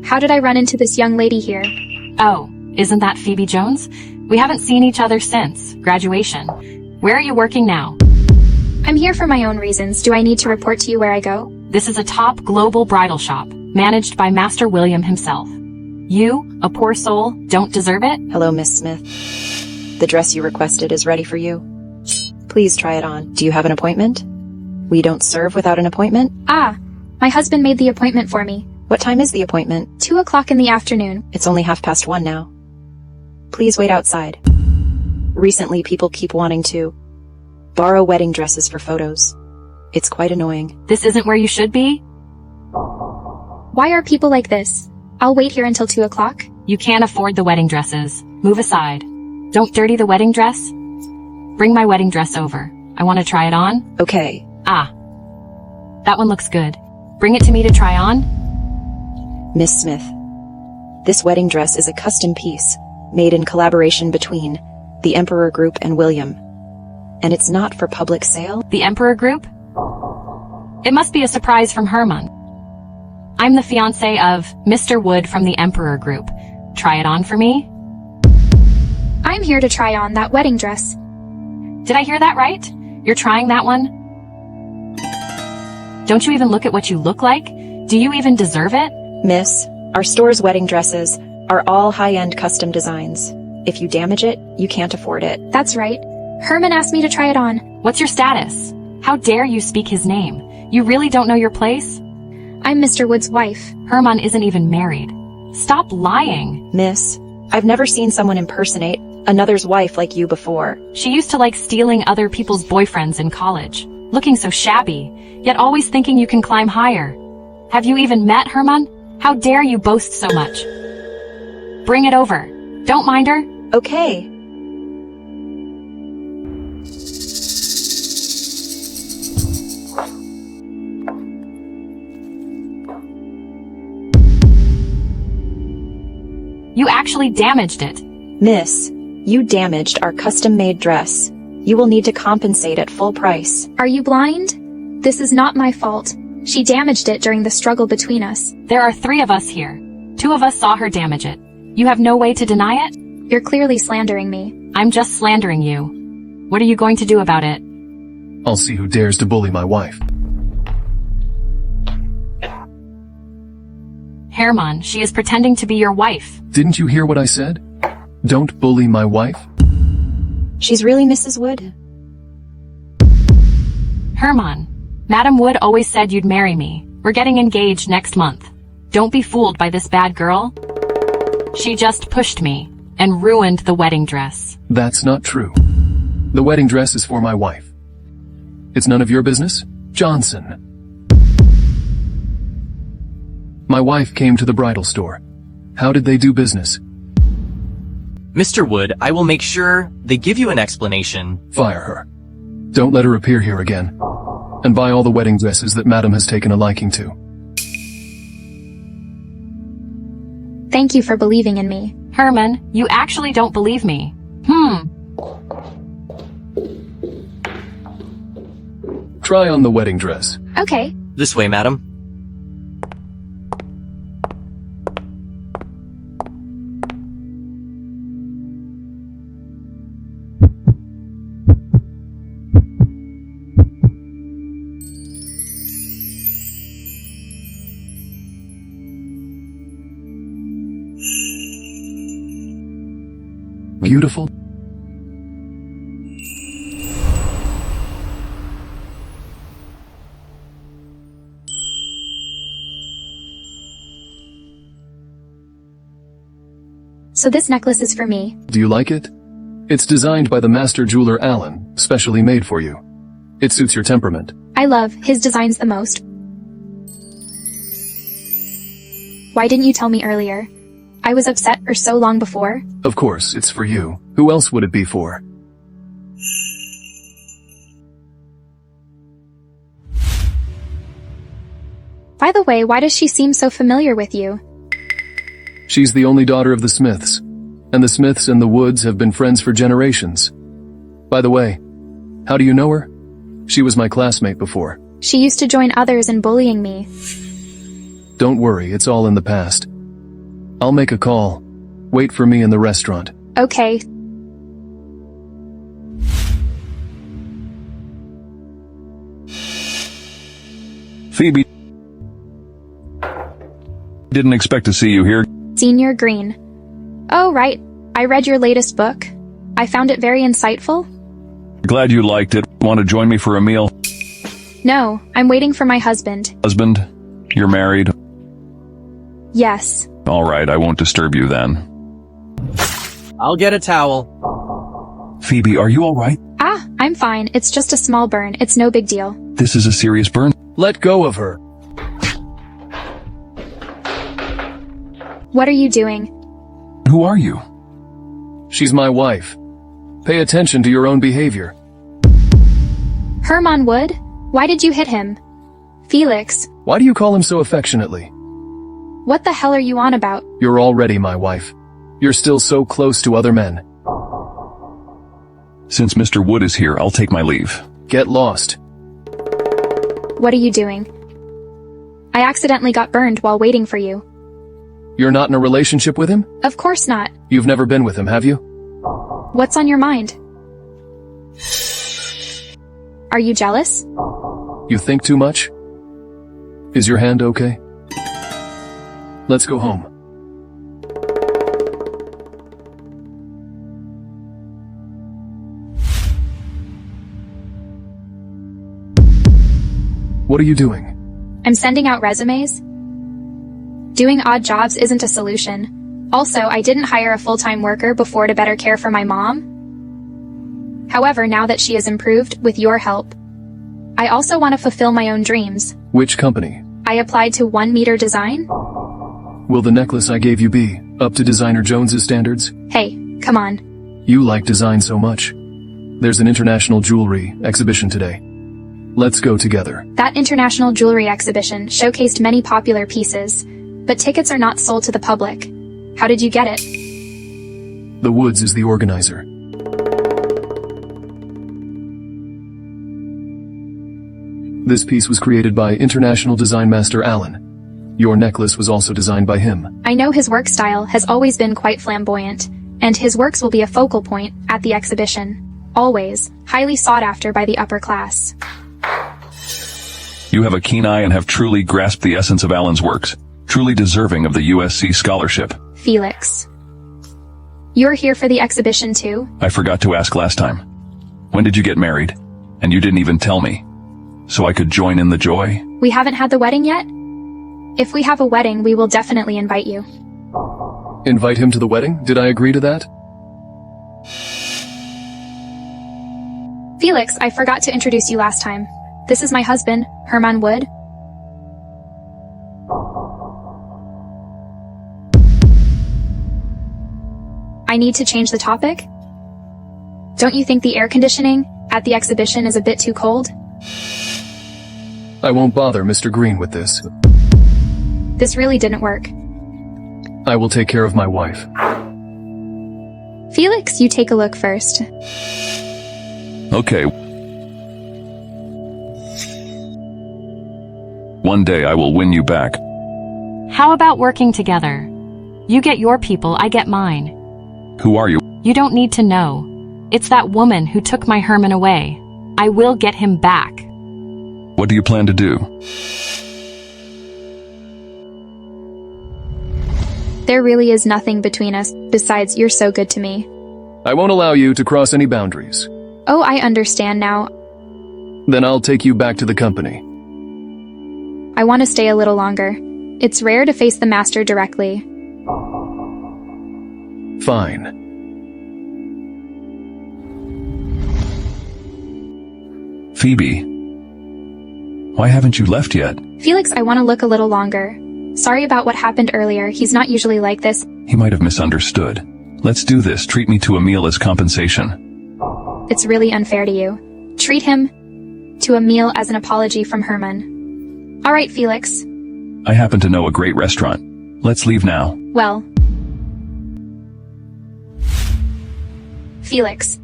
How did I run into this young lady here?
Oh, isn't that Phoebe Jones? We haven't seen each other since graduation. Where are you working now?
I'm here for my own reasons. Do I need to report to you where I go?
This is a top global bridal shop, managed by Master William himself. You, a poor soul, don't deserve it?
Hello, Miss Smith. The dress you requested is ready for you. Please try it on. Do you have an appointment? We don't serve without an appointment.
Ah, my husband made the appointment for me.
What time is the appointment?
2 o'clock in the afternoon.
It's only 1:30 now. Please wait outside. Recently, people keep wanting to borrow wedding dresses for photos. It's quite annoying.
This isn't where you should be?
Why are people like this? I'll wait here until 2 o'clock.
You can't afford the wedding dresses. Move aside. Don't dirty the wedding dress. Bring my wedding dress over. I want to try it on.
Okay.
Ah. That one looks good. Bring it to me to try on.
Miss Smith, this wedding dress is a custom piece, made in collaboration between the Emperor Group and William. And it's not for public sale.
The Emperor Group? It must be a surprise from Herman. I'm the fiancé of Mr. Wood from the Emperor Group. Try it on for me?
I'm here to try on that wedding dress.
Did I hear that right? You're trying that one? Don't you even look at what you look like? Do you even deserve it?
Miss, our store's wedding dresses are all high-end custom designs. If you damage it, you can't afford it.
That's right. Herman asked me to try it on.
What's your status? How dare you speak his name? You really don't know your place?
I'm Mr. Wood's wife.
Herman isn't even married. Stop lying.
Miss, I've never seen someone impersonate another's wife like you before.
She used to like stealing other people's boyfriends in college, looking so shabby, yet always thinking you can climb higher. Have you even met Herman? How dare you boast so much? Bring it over. Don't mind her.
Okay.
You actually damaged it.
Miss, you damaged our custom-made dress. You will need to compensate at full price.
Are you blind? This is not my fault. She damaged it during the struggle between us.
There are 3 of us here. 2 of us saw her damage it. You have no way to deny it?
You're clearly slandering me.
I'm just slandering you. What are you going to do about it?
I'll see who dares to bully my wife.
Herman, she is pretending to be your wife.
Didn't you hear what I said? Don't bully my wife.
She's really Mrs. Wood?
Herman, Madam Wood always said you'd marry me. We're getting engaged next month. Don't be fooled by this bad girl. She just pushed me and ruined the wedding dress.
That's not true. The wedding dress is for my wife. It's none of your business, Johnson. My wife came to the bridal store. How did they do business?
Mr. Wood, I will make sure they give you an explanation.
Fire her. Don't let her appear here again. And buy all the wedding dresses that Madam has taken a liking to.
Thank you for believing in me.
Herman, you actually don't believe me.
Try on the wedding dress.
Okay.
This way, madam.
Beautiful.
So this necklace is for me.
Do you like it? It's designed by the master jeweler Alan, specially made for you. It suits your temperament.
I love his designs the most. Why didn't you tell me earlier? I was upset for so long before.
Of course, it's for you. Who else would it be for?
By the way, why does she seem so familiar with you?
She's the only daughter of the Smiths, and the Smiths and the Woods have been friends for generations. By the way, how do you know her? She was my classmate before.
She used to join others in bullying me.
Don't worry, it's all in the past. I'll make a call. Wait for me in the restaurant.
Okay.
Phoebe. Didn't expect to see you here.
Senior Green. Oh, right. I read your latest book. I found it very insightful.
Glad you liked it. Want to join me for a meal?
No, I'm waiting for my husband.
Husband? You're married?
Yes.
All right, I won't disturb you then.
I'll get a towel.
Phoebe, are you all right?
Ah, I'm fine. It's just a small burn. It's no big deal.
This is a serious burn.
Let go of her.
What are you doing?
Who are you?
She's my wife. Pay attention to your own behavior.
Herman Wood? Why did you hit him? Felix.
Why do you call him so affectionately?
What the hell are you on about?
You're already my wife. You're still so close to other men.
Since Mr. Wood is here, I'll take my leave.
Get lost.
What are you doing? I accidentally got burned while waiting for you.
You're not in a relationship with him?
Of course not.
You've never been with him, have you?
What's on your mind? Are you jealous?
You think too much? Is your hand okay? Let's go home. What are you doing?
I'm sending out resumes. Doing odd jobs isn't a solution. Also, I didn't hire a full-time worker before to better care for my mom. However, now that she has improved, with your help, I also want to fulfill my own dreams.
Which company?
I applied to 1 Meter Design.
Will the necklace I gave you be up to designer Jones's standards?
Hey, come on.
You like design so much. There's an international jewelry exhibition today. Let's go together.
That international jewelry exhibition showcased many popular pieces, but tickets are not sold to the public. How did you get it?
The Woods is the organizer. This piece was created by international design master Alan. Your necklace was also designed by him.
I know his work style has always been quite flamboyant, and his works will be a focal point at the exhibition. Always highly sought after by the upper class.
You have a keen eye and have truly grasped the essence of Alan's works, truly deserving of the USC scholarship.
Felix. You're here for the exhibition too?
I forgot to ask last time. When did you get married? And you didn't even tell me. So I could join in the joy?
We haven't had the wedding yet? If we have a wedding, we will definitely invite you.
Invite him to the wedding? Did I agree to that?
Felix, I forgot to introduce you last time. This is my husband, Herman Wood. I need to change the topic? Don't you think the air conditioning at the exhibition is a bit too cold?
I won't bother Mr. Green with this.
This really didn't work.
I will take care of my wife.
Felix, you take a look first.
Okay. One day I will win you back.
How about working together? You get your people, I get mine.
Who are you?
You don't need to know. It's that woman who took my Herman away. I will get him back.
What do you plan to do?
There really is nothing between us, besides you're so good to me.
I won't allow you to cross any boundaries.
Oh, I understand now.
Then I'll take you back to the company.
I want to stay a little longer. It's rare to face the master directly.
Fine.
Phoebe. Why haven't you left yet?
Felix, I want to look a little longer. Sorry about what happened earlier. He's not usually like this.
He might have misunderstood. Let's do this. Treat me to a meal as compensation.
It's really unfair to you. Treat him to a meal as an apology from Herman. All right, Felix.
I happen to know a great restaurant. Let's leave now.
Well. Felix.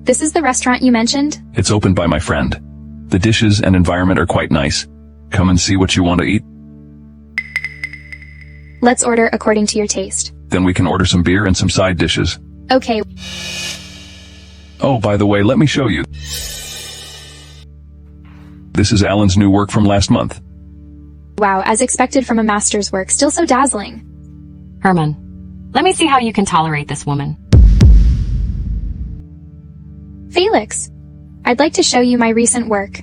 This is the restaurant you mentioned?
It's opened by my friend. The dishes and environment are quite nice. Come and see what you want to eat.
Let's order according to your taste.
Then we can order some beer and some side dishes.
Okay.
Oh, by the way, let me show you. This is Alan's new work from last month.
Wow, as expected from a master's work, still so dazzling.
Herman, let me see how you can tolerate this woman.
Felix, I'd like to show you my recent work.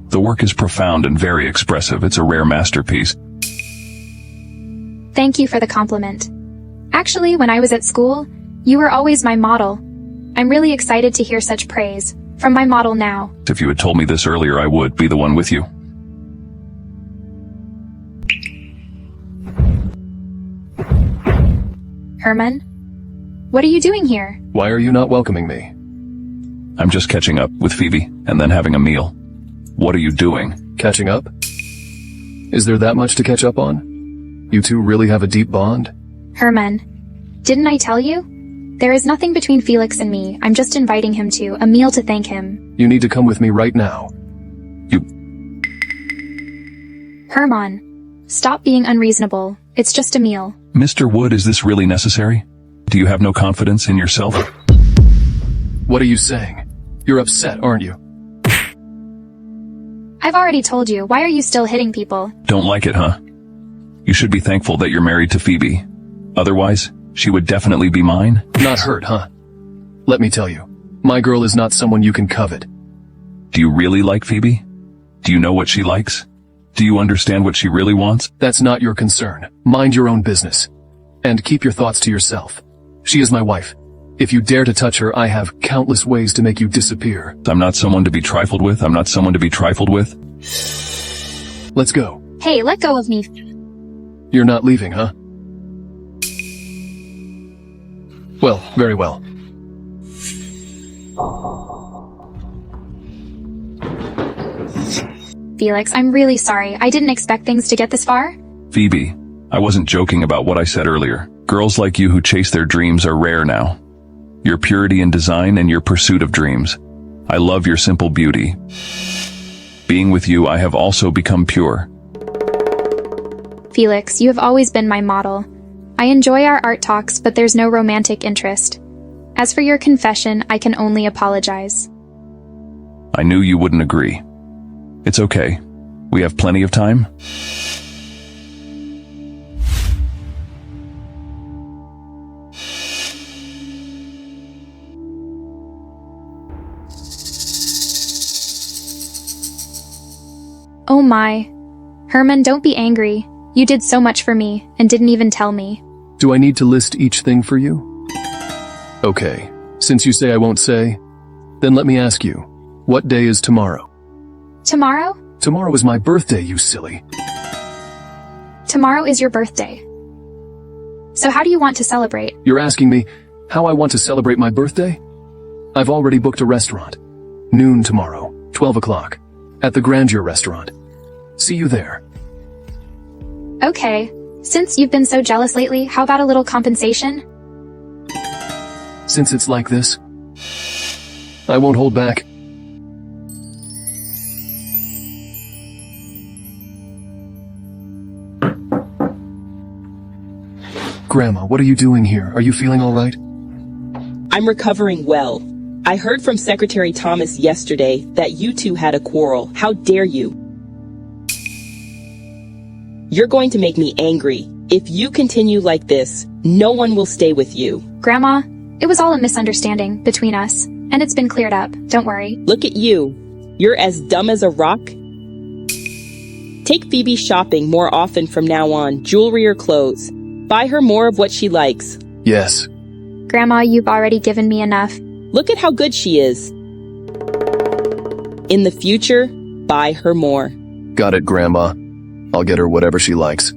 The work is profound and very expressive. It's a rare masterpiece.
Thank you for the compliment. Actually, when I was at school, you were always my model. I'm really excited to hear such praise from my model now.
If you had told me this earlier, I would be the one with you.
Herman? What are you doing here?
Why are you not welcoming me?
I'm just catching up with Phoebe and then having a meal. What are you doing?
Catching up? Is there that much to catch up on? You two really have a deep bond?
Herman, didn't I tell you? There is nothing between Felix and me. I'm just inviting him to a meal to thank him.
You need to come with me right now.
Herman, stop being unreasonable. It's just a meal.
Mr. Wood, is this really necessary? Do you have no confidence in yourself?
What are you saying? You're upset, aren't you?
I've already told you. Why are you still hitting people?
Don't like it, huh? You should be thankful that you're married to Phoebe. Otherwise, she would definitely be mine.
Not hurt, huh? Let me tell you, my girl is not someone you can covet.
Do you really like Phoebe? Do you know what she likes? Do you understand what she really wants?
That's not your concern. Mind your own business. And keep your thoughts to yourself. She is my wife. If you dare to touch her, I have countless ways to make you disappear.
I'm not someone to be trifled with. I'm not someone to be trifled with.
Let's go.
Hey, let go of me.
You're not leaving, huh? Well, very well.
Felix, I'm really sorry. I didn't expect things to get this far.
Phoebe, I wasn't joking about what I said earlier. Girls like you who chase their dreams are rare now. Your purity in design and your pursuit of dreams. I love your simple beauty. Being with you, I have also become pure.
Felix, you have always been my model. I enjoy our art talks, but there's no romantic interest. As for your confession, I can only apologize.
I knew you wouldn't agree. It's okay. We have plenty of time.
Oh my. Herman, don't be angry. You did so much for me, and didn't even tell me.
Do I need to list each thing for you? Okay, since you say I won't say, then let me ask you, what day is tomorrow?
Tomorrow?
Tomorrow is my birthday, you silly.
Tomorrow is your birthday. So how do you want to celebrate?
You're asking me how I want to celebrate my birthday? I've already booked a restaurant. Noon tomorrow, 12 o'clock, at the Grandeur restaurant. See you there.
Okay. Since you've been so jealous lately, how about a little compensation?
Since it's like this, I won't hold back. Grandma, what are you doing here? Are you feeling all right?
I'm recovering well. I heard from Secretary Thomas yesterday that you two had a quarrel. How dare you? You're going to make me angry. If you continue like this, no one will stay with you.
Grandma, it was all a misunderstanding between us, and it's been cleared up. Don't worry.
Look at you. You're as dumb as a rock. Take Phoebe shopping more often from now on, jewelry or clothes. Buy her more of what she likes.
Yes.
Grandma, you've already given me enough.
Look at how good she is. In the future, buy her more.
Got it, Grandma. I'll get her whatever she likes.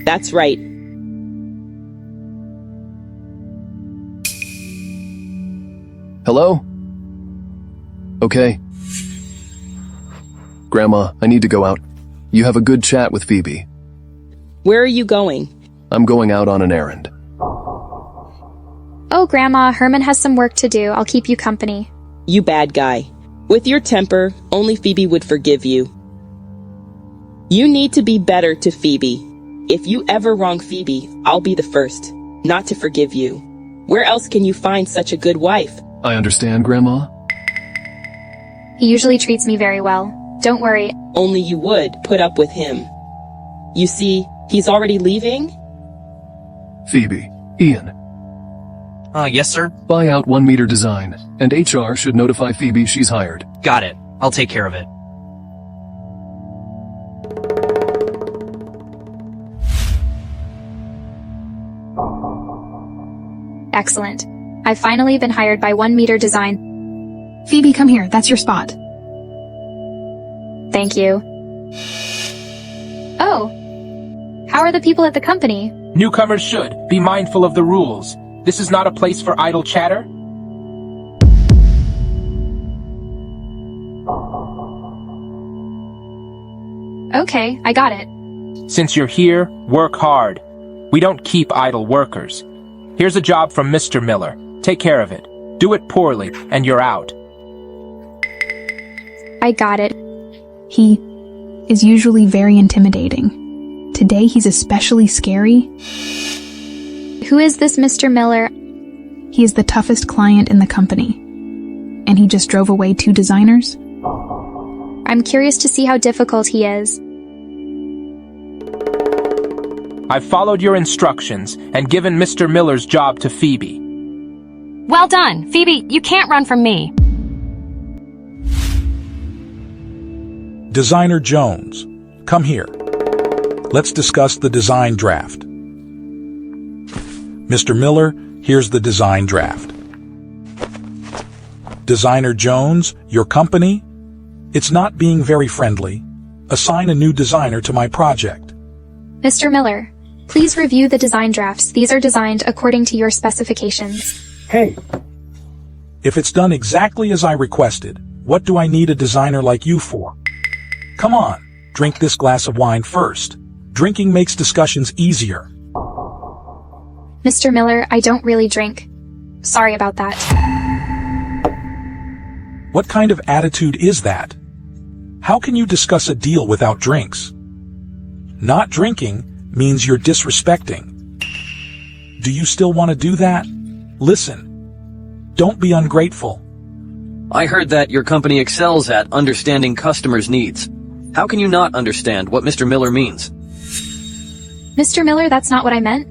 That's right.
Hello? Okay. Grandma, I need to go out. You have a good chat with Phoebe.
Where are you going?
I'm going out on an errand.
Oh, Grandma, Herman has some work to do. I'll keep you company.
You bad guy. With your temper, only Phoebe would forgive you. You need to be better to Phoebe. If you ever wrong Phoebe, I'll be the first not to forgive you. Where else can you find such a good wife?
I understand, Grandma.
He usually treats me very well. Don't worry.
Only you would put up with him. You see, he's already leaving?
Phoebe, Ian.
Yes, sir.
Buy out 1 meter design, and HR should notify Phoebe she's hired.
Got it. I'll take care of it.
Excellent. I've finally been hired by 1 meter design.
Phoebe, come here. That's your spot.
Thank you. Oh. How are the people at the company?
Newcomers should be mindful of the rules. This is not a place for idle chatter.
Okay, I got it.
Since you're here, work hard. We don't keep idle workers. Here's a job from Mr. Miller. Take care of it. Do it poorly, and you're out.
I got it.
He is usually very intimidating. Today he's especially scary.
Who is this Mr. Miller?
He is the toughest client in the company. And he just drove away 2 designers?
I'm curious to see how difficult he is.
I've followed your instructions and given Mr. Miller's job to Phoebe.
Well done. Phoebe, you can't run from me.
Designer Jones, come here. Let's discuss the design draft. Mr. Miller, here's the design draft. Designer Jones, your company? It's not being very friendly. Assign a new designer to my project.
Mr. Miller, please review the design drafts. These are designed according to your specifications.
Hey. If it's done exactly as I requested, what do I need a designer like you for? Come on, drink this glass of wine first. Drinking makes discussions easier.
Mr. Miller, I don't really drink. Sorry about that.
What kind of attitude is that? How can you discuss a deal without drinks? Not drinking means you're disrespecting. Do you still want to do that? Listen. Don't be ungrateful.
I heard that your company excels at understanding customers' needs. How can you not understand what Mr. Miller means?
Mr. Miller, that's not what I meant.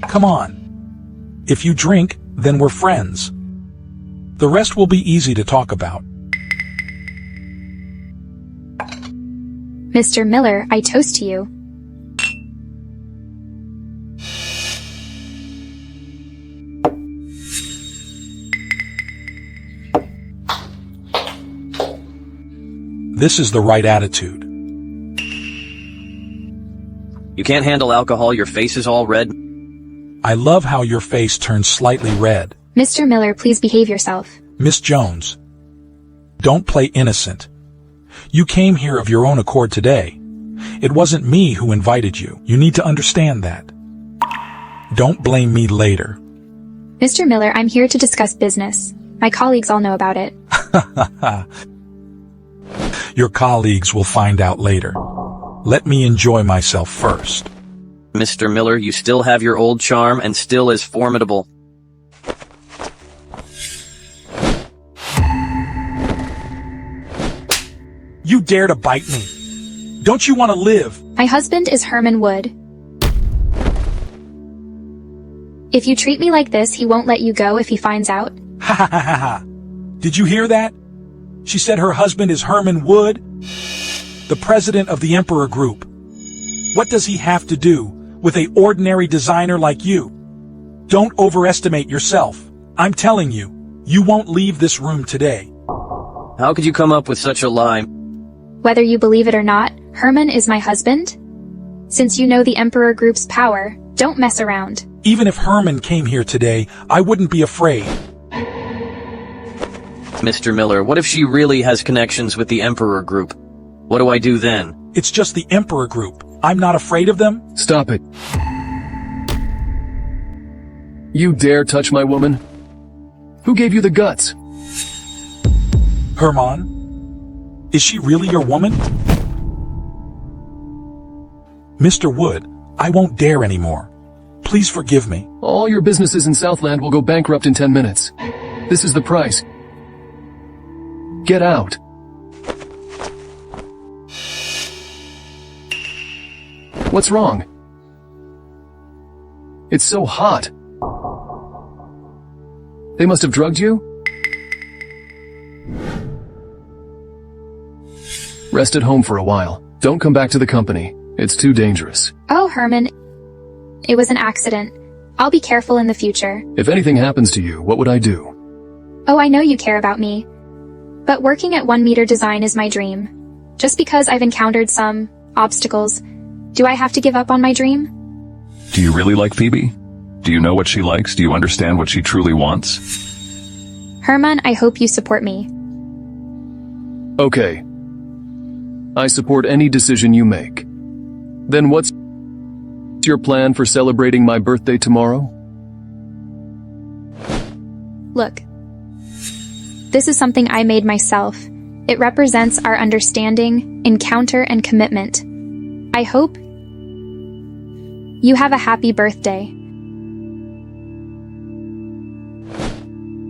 Come on. If you drink, then we're friends. The rest will be easy to talk about.
Mr. Miller, I toast to you.
This is the right attitude.
You can't handle alcohol, your face is all red.
I love how your face turns slightly red.
Mr. Miller, please behave yourself.
Miss Jones, don't play innocent. You came here of your own accord today. It wasn't me who invited you. You need to understand that. Don't blame me later.
Mr. Miller, I'm here to discuss business. My colleagues all know about it.
Your colleagues will find out later. Let me enjoy myself first.
Mr. Miller, you still have your old charm and still as formidable.
You dare to bite me? Don't you want to live?
My husband is Herman Wood. If you treat me like this, he won't let you go if he finds out.
Ha ha ha ha. Did you hear that? She said her husband is Herman Wood, the president of the Emperor Group. What does he have to do with an ordinary designer like you? Don't overestimate yourself. I'm telling you, you won't leave this room today.
How could you come up with such a lie?
Whether you believe it or not, Herman is my husband. Since you know the Emperor Group's power, don't mess around.
Even if Herman came here today, I wouldn't be afraid.
Mr. Miller, what if she really has connections with the Emperor Group? What do I do then?
It's just the Emperor Group. I'm not afraid of them.
Stop it. You dare touch my woman? Who gave you the guts?
Herman? Is she really your woman? Mr. Wood, I won't dare anymore. Please forgive me.
All your businesses in Southland will go bankrupt in 10 minutes. This is the price. Get out. What's wrong? It's so hot. They must have drugged you? Rest at home for a while. Don't come back to the company. It's too dangerous.
Oh, Herman. It was an accident. I'll be careful in the future.
If anything happens to you, what would I do?
Oh, I know you care about me. But working at 1 Meter Design is my dream. Just because I've encountered some obstacles, do I have to give up on my dream?
Do you really like Phoebe? Do you know what she likes? Do you understand what she truly wants?
Herman, I hope you support me.
Okay. I support any decision you make. Then what's your plan for celebrating my birthday tomorrow?
Look. This is something I made myself. It represents our understanding, encounter, and commitment. I hope you have a happy birthday.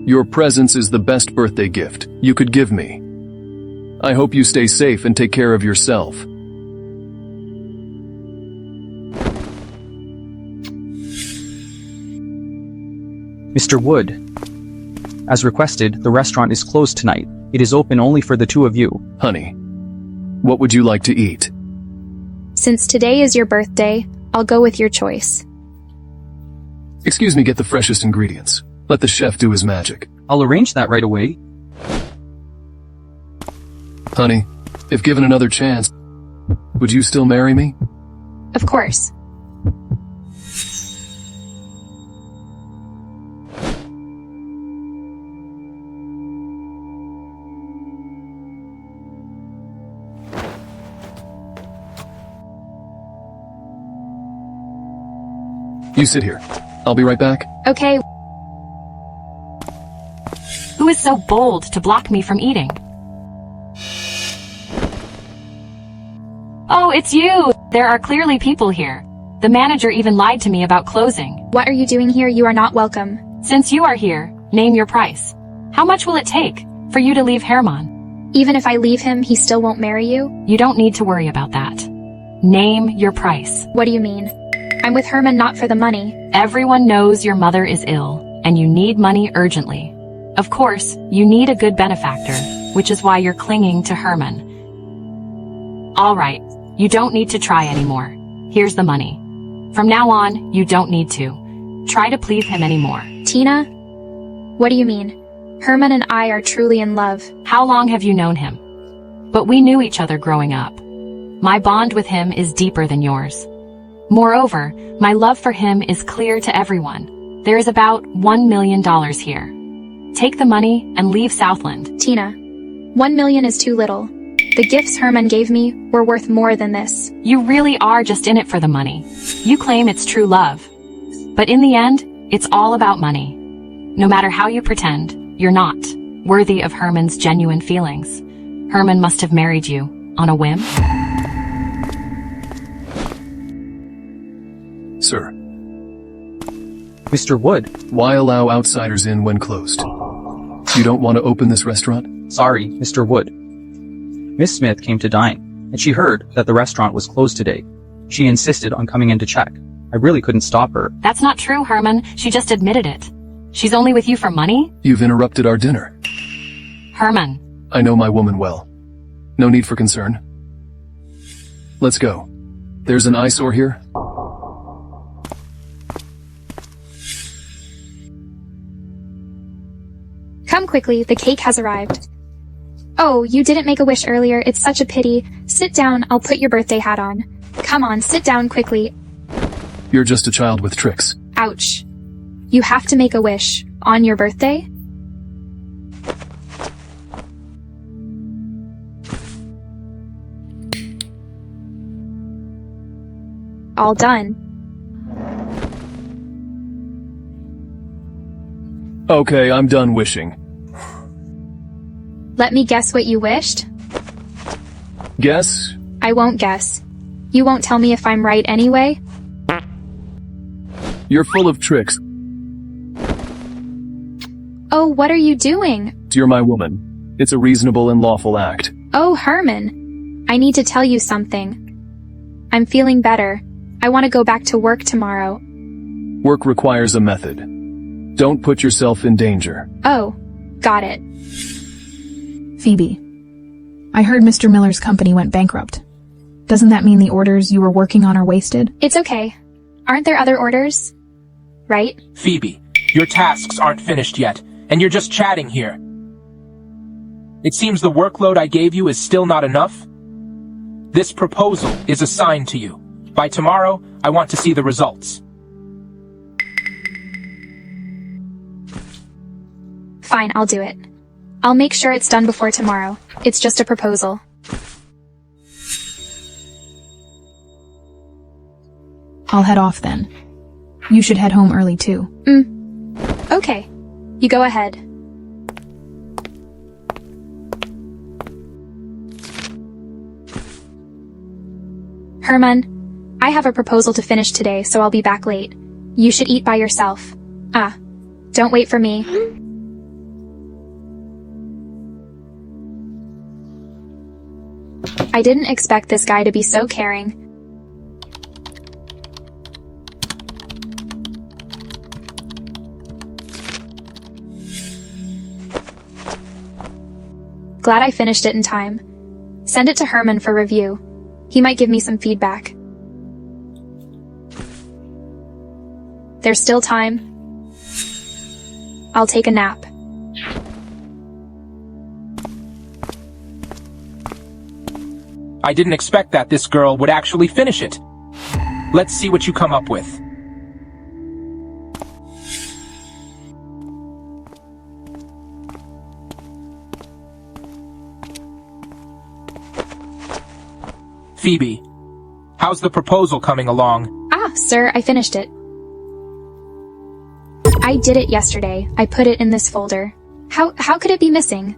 Your presence is the best birthday gift you could give me. I hope you stay safe and take care of yourself.
Mr. Wood, as requested, the restaurant is closed tonight. It is open only for the two of you.
Honey, what would you like to eat?
Since today is your birthday, I'll go with your choice.
Excuse me, get the freshest ingredients. Let the chef do his magic.
I'll arrange that right away.
Honey, if given another chance, would you still marry me?
Of course.
You sit here. I'll be right back.
Okay.
Who
Who is so bold to block me from eating? Oh, it's you! There are clearly people here. The manager even lied to me about closing.
What are you doing here? You are not welcome.
Since you are here, name your price. How much will it take for you to leave Herman?
Even if I leave him, he still won't marry you?
You don't need to worry about that. Name your price.
What do you mean? I'm with Herman not for the money.
Everyone knows your mother is ill, and you need money urgently. Of course, you need a good benefactor, which is why you're clinging to Herman. All right, you don't need to try anymore. Here's the money. From now on, you don't need to try to please him anymore.
Tina? What do you mean? Herman and I are truly in love.
How long have you known him? But we knew each other growing up. My bond with him is deeper than yours. Moreover, my love for him is clear to everyone. There is about $1 million here. Take the money and leave Southland.
Tina, $1 million is too little. The gifts Herman gave me were worth more than this.
You really are just in it for the money. You claim it's true love. But in the end, it's all about money. No matter how you pretend, you're not worthy of Herman's genuine feelings. Herman must have married you on a whim.
Sir.
Mr. Wood.
Why allow outsiders in when closed? You don't want to open this restaurant?
Sorry, Mr. Wood. Miss Smith came to dine, and she heard that the restaurant was closed today. She insisted on coming in to check. I really couldn't stop her.
That's not true, Herman. She just admitted it. She's only with you for money?
You've interrupted our dinner.
Herman.
I know my woman well. No need for concern. Let's go. There's an eyesore here.
Come quickly, the cake has arrived. Oh, you didn't make a wish earlier. It's such a pity. Sit down, I'll put your birthday hat on. Come on, sit down quickly.
You're just a child with tricks.
Ouch. You have to make a wish. On your birthday? All done.
Okay, I'm done wishing.
Let me guess what you wished?
Guess?
I won't guess. You won't tell me if I'm right anyway?
You're full of tricks.
Oh, what are you doing?
You're my woman. It's a reasonable and lawful act.
Oh, Herman. I need to tell you something. I'm feeling better. I want to go back to work tomorrow.
Work requires a method. Don't put yourself in danger.
Oh, got it.
Phoebe, I heard Mr. Miller's company went bankrupt. Doesn't that mean the orders you were working on are wasted?
It's okay. Aren't there other orders? Right?
Phoebe, your tasks aren't finished yet, and you're just chatting here. It seems the workload I gave you is still not enough. This proposal is assigned to you. By tomorrow, I want to see the results.
Fine, I'll do it. I'll make sure it's done before tomorrow. It's just a proposal.
I'll head off then. You should head home early too.
Okay. You go ahead. Herman, I have a proposal to finish today, so I'll be back late. You should eat by yourself. Don't wait for me. I didn't expect this guy to be so caring. Glad I finished it in time. Send it to Herman for review. He might give me some feedback. There's still time. I'll take a nap.
I didn't expect that this girl would actually finish it. Let's see what you come up with. Phoebe, how's the proposal coming along?
Sir, I finished it. I did it yesterday. I put it in this folder. How could it be missing?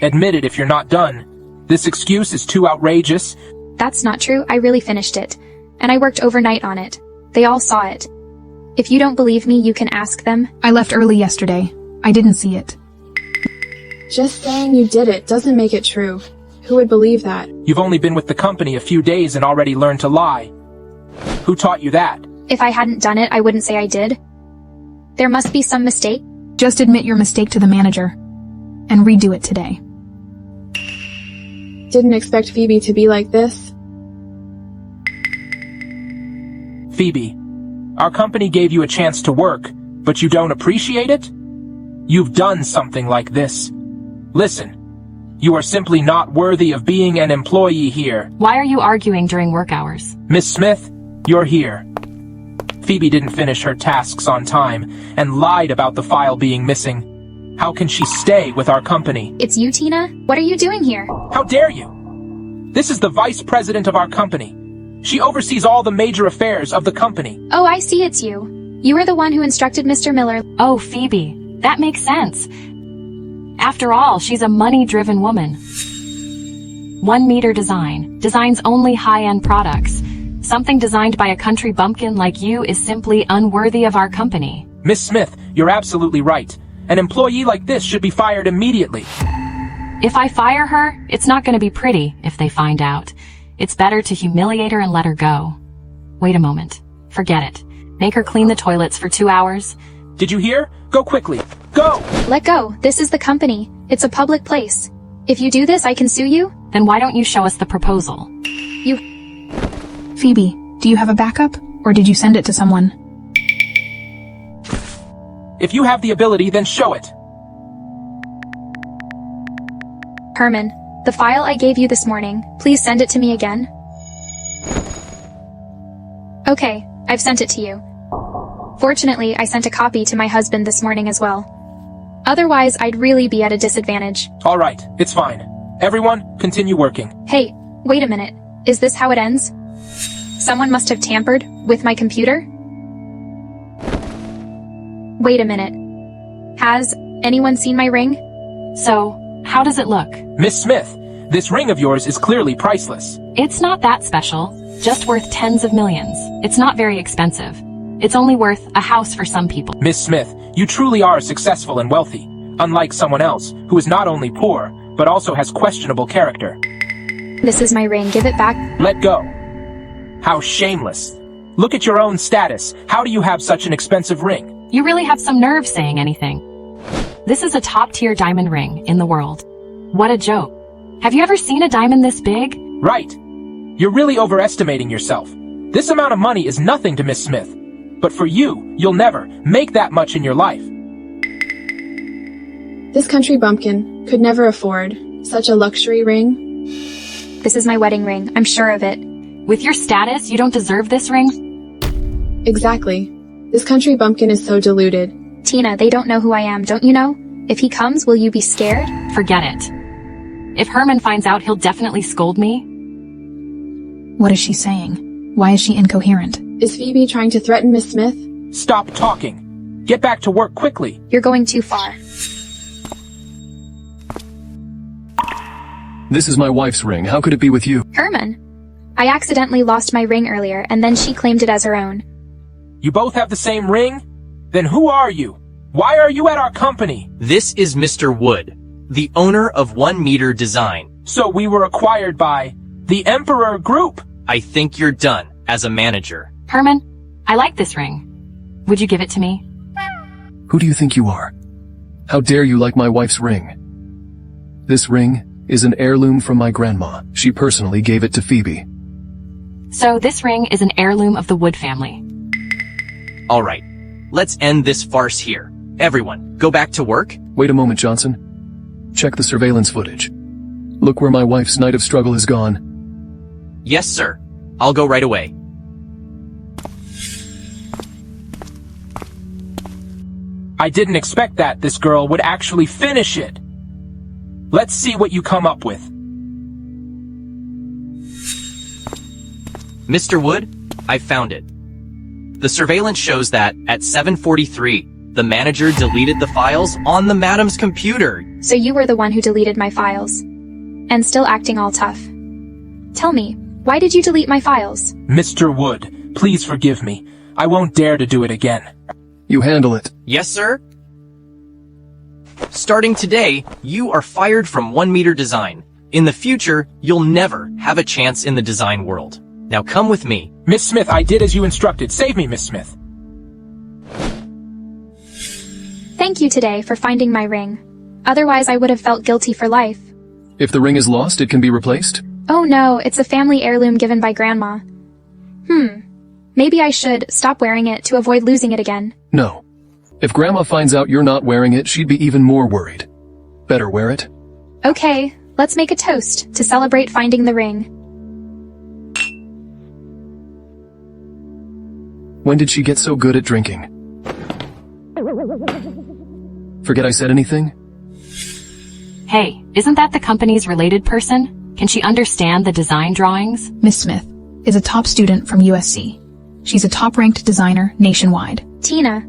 Admit it if you're not done. This excuse is too outrageous.
That's not true. I really finished it. And I worked overnight on it. They all saw it. If you don't believe me, you can ask them.
I left early yesterday. I didn't see it.
Just saying you did it doesn't make it true. Who would believe that?
You've only been with the company a few days and already learned to lie. Who taught you that?
If I hadn't done it, I wouldn't say I did. There must be some mistake.
Just admit your mistake to the manager. And redo it today.
Didn't expect Phoebe to be like this.
Phoebe, our company gave you a chance to work, but you don't appreciate it? You've done something like this. Listen, you are simply not worthy of being an employee here.
Why are you arguing during work hours?
Miss Smith, you're here. Phoebe didn't finish her tasks on time and lied about the file being missing. How can she stay with our company?
It's you, Tina? What are you doing here?
How dare you? This is the vice president of our company. She oversees all the major affairs of the company.
Oh, I see, it's you. You were the one who instructed Mr. Miller.
Oh, Phoebe, that makes sense. After all, she's a money-driven woman. 1 Meter Design designs only high-end products. Something designed by a country bumpkin like you is simply unworthy of our company.
Miss Smith, you're absolutely right. An employee like this should be fired immediately.
If I fire her, it's not going to be pretty if they find out. It's better to humiliate her and let her go. Wait a moment. Forget it. Make her clean the toilets for 2 hours.
Did you hear? Go quickly. Go!
Let go. This is the company. It's a public place. If you do this, I can sue you.
Then why don't you show us the proposal?
Phoebe, do you have a backup? Or did you send it to someone?
If you have the ability, then show it.
Herman, the file I gave you this morning, please send it to me again. Okay, I've sent it to you. Fortunately, I sent a copy to my husband this morning as well. Otherwise, I'd really be at a disadvantage.
All right, it's fine. Everyone, continue working.
Hey, wait a minute. Is this how it ends? Someone must have tampered with my computer? Wait a minute. Has anyone seen my ring?
So, how does it look?
Miss Smith, this ring of yours is clearly priceless.
It's not that special. Just worth tens of millions. It's not very expensive. It's only worth a house for some people.
Miss Smith, you truly are successful and wealthy, unlike someone else who is not only poor, but also has questionable character.
This is my ring. Give it back.
Let go. How shameless. Look at your own status. How do you have such an expensive ring?
You really have some nerve saying anything. This is a top-tier diamond ring in the world. What a joke. Have you ever seen a diamond this big?
Right. You're really overestimating yourself. This amount of money is nothing to Miss Smith. But for you, you'll never make that much in your life.
This country bumpkin could never afford such a luxury ring.
This is my wedding ring. I'm sure of it.
With your status, you don't deserve this ring?
Exactly. This country bumpkin is so deluded.
Tina, they don't know who I am, don't you know? If he comes, will you be scared?
Forget it. If Herman finds out, he'll definitely scold me.
What is she saying? Why is she incoherent?
Is Phoebe trying to threaten Miss Smith?
Stop talking. Get back to work quickly.
You're going too far.
This is my wife's ring. How could it be with you?
Herman. I accidentally lost my ring earlier, and then she claimed it as her own.
You both have the same ring? Then who are you? Why are you at our company?
This is Mr. Wood, the owner of 1 Meter Design.
So we were acquired by the Emperor Group.
I think you're done as a manager.
Herman, I like this ring. Would you give it to me?
Who do you think you are? How dare you like my wife's ring? This ring is an heirloom from my grandma. She personally gave it to Phoebe.
So this ring is an heirloom of the Wood family.
All right, let's end this farce here. Everyone, go back to work.
Wait a moment, Johnson. Check the surveillance footage. Look where my wife's night of struggle has gone.
Yes, sir. I'll go right away.
I didn't expect that this girl would actually finish it. Let's see what you come up with.
Mr. Wood, I found it. The surveillance shows that at 7:43, The manager deleted the files on the madam's computer.
So you were the one who deleted my files. And still acting all tough. Tell me, why did you delete my files?
Mr. Wood, please forgive me. I won't dare to do it again.
You handle it.
Yes, sir? Starting today, you are fired from 1 Meter Design. In the future, you'll never have a chance in the design world. Now come with me.
Miss Smith, I did as you instructed. Save me, Miss Smith.
Thank you today for finding my ring. Otherwise, I would have felt guilty for life.
If the ring is lost, it can be replaced?
Oh no, it's a family heirloom given by Grandma. Maybe I should stop wearing it to avoid losing it again.
No. If Grandma finds out you're not wearing it, she'd be even more worried. Better wear it.
Okay, let's make a toast to celebrate finding the ring.
When did she get so good at drinking? Forget I said anything?
Hey, isn't that the company's related person? Can she understand the design drawings?
Miss Smith is a top student from USC. She's a top-ranked designer nationwide.
Tina,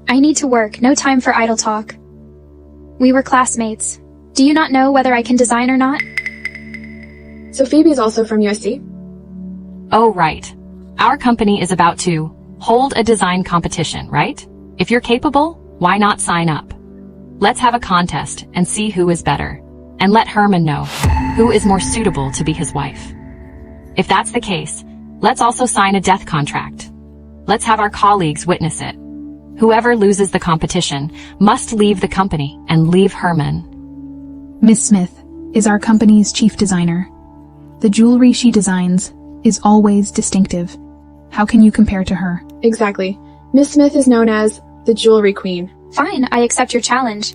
I need to work, no time for idle talk. We were classmates. Do you not know whether I can design or not?
So Phoebe's also from USC?
Oh, right. Our company is about to hold a design competition, right? If you're capable, why not sign up? Let's have a contest and see who is better. And let Herman know who is more suitable to be his wife. If that's the case, let's also sign a death contract. Let's have our colleagues witness it. Whoever loses the competition must leave the company and leave Herman.
Miss Smith is our company's chief designer. The jewelry she designs is always distinctive. How can you compare to her?
Exactly. Miss Smith is known as the Jewelry Queen.
Fine, I accept your challenge.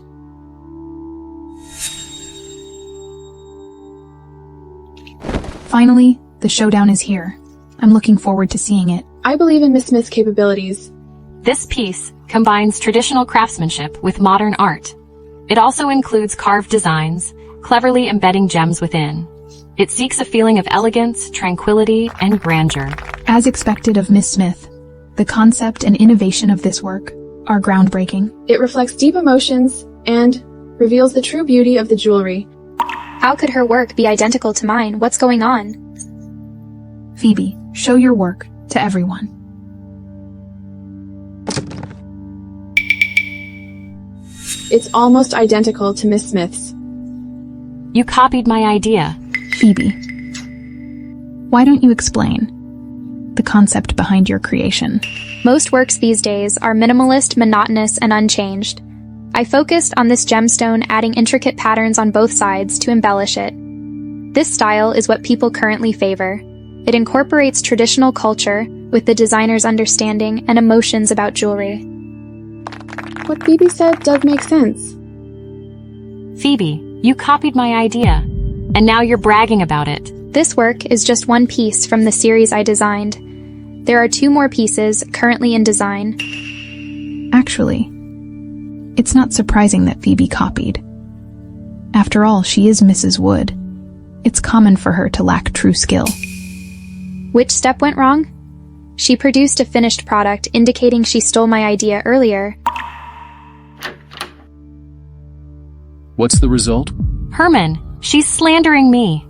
Finally, the showdown is here. I'm looking forward to seeing it.
I believe in Miss Smith's capabilities.
This piece combines traditional craftsmanship with modern art. It also includes carved designs, cleverly embedding gems within. It seeks a feeling of elegance, tranquility, and grandeur.
As expected of Miss Smith, the concept and innovation of this work are groundbreaking.
It reflects deep emotions and reveals the true beauty of the jewelry.
How could her work be identical to mine? What's going on?
Phoebe, show your work to everyone.
It's almost identical to Miss Smith's.
You copied my idea.
Phoebe, why don't you explain the concept behind your creation?
Most works these days are minimalist, monotonous, and unchanged. I focused on this gemstone, adding intricate patterns on both sides to embellish it. This style is what people currently favor. It incorporates traditional culture with the designer's understanding and emotions about jewelry.
What Phoebe said does make sense.
Phoebe, you copied my idea, and now you're bragging about it.
This work is just one piece from the series I designed. There are 2 more pieces currently in design.
Actually, it's not surprising that Phoebe copied. After all, she is Mrs. Wood. It's common for her to lack true skill.
Which step went wrong? She produced a finished product, indicating she stole my idea earlier.
What's the result?
Herman, she's slandering me.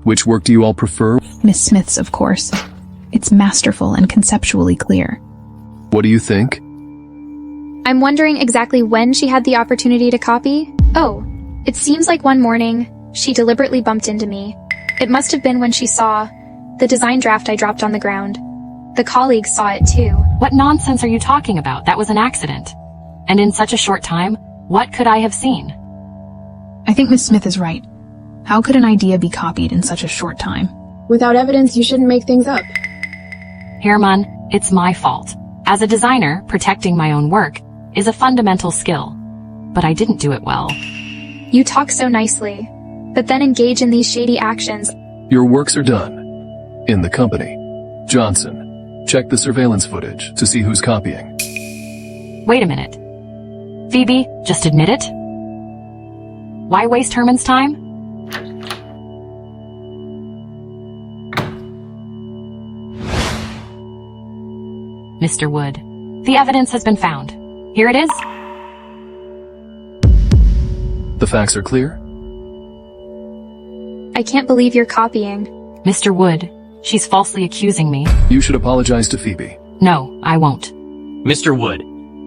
Which work do you all prefer?
Miss Smith's, of course. It's masterful and conceptually clear.
What do you think?
I'm wondering exactly when she had the opportunity to copy. Oh, it seems like one morning, she deliberately bumped into me. It must have been when she saw the design draft I dropped on the ground. The colleagues saw it too.
What nonsense are you talking about? That was an accident. And in such a short time, what could I have seen?
I think Miss Smith is right. How could an idea be copied in such a short time?
Without evidence, you shouldn't make things up.
Herman, it's my fault. As a designer, protecting my own work is a fundamental skill. But I didn't do it well.
You talk so nicely, but then engage in these shady actions.
Your works are done. In the company. Johnson, check the surveillance footage to see who's copying.
Wait a minute. Phoebe, just admit it? Why waste Herman's time? Mr. Wood, the evidence has been found. Here it is.
The facts are clear?
I can't believe you're copying.
Mr. Wood, she's falsely accusing me.
You should apologize to Phoebe.
No, I won't.
Mr. Wood,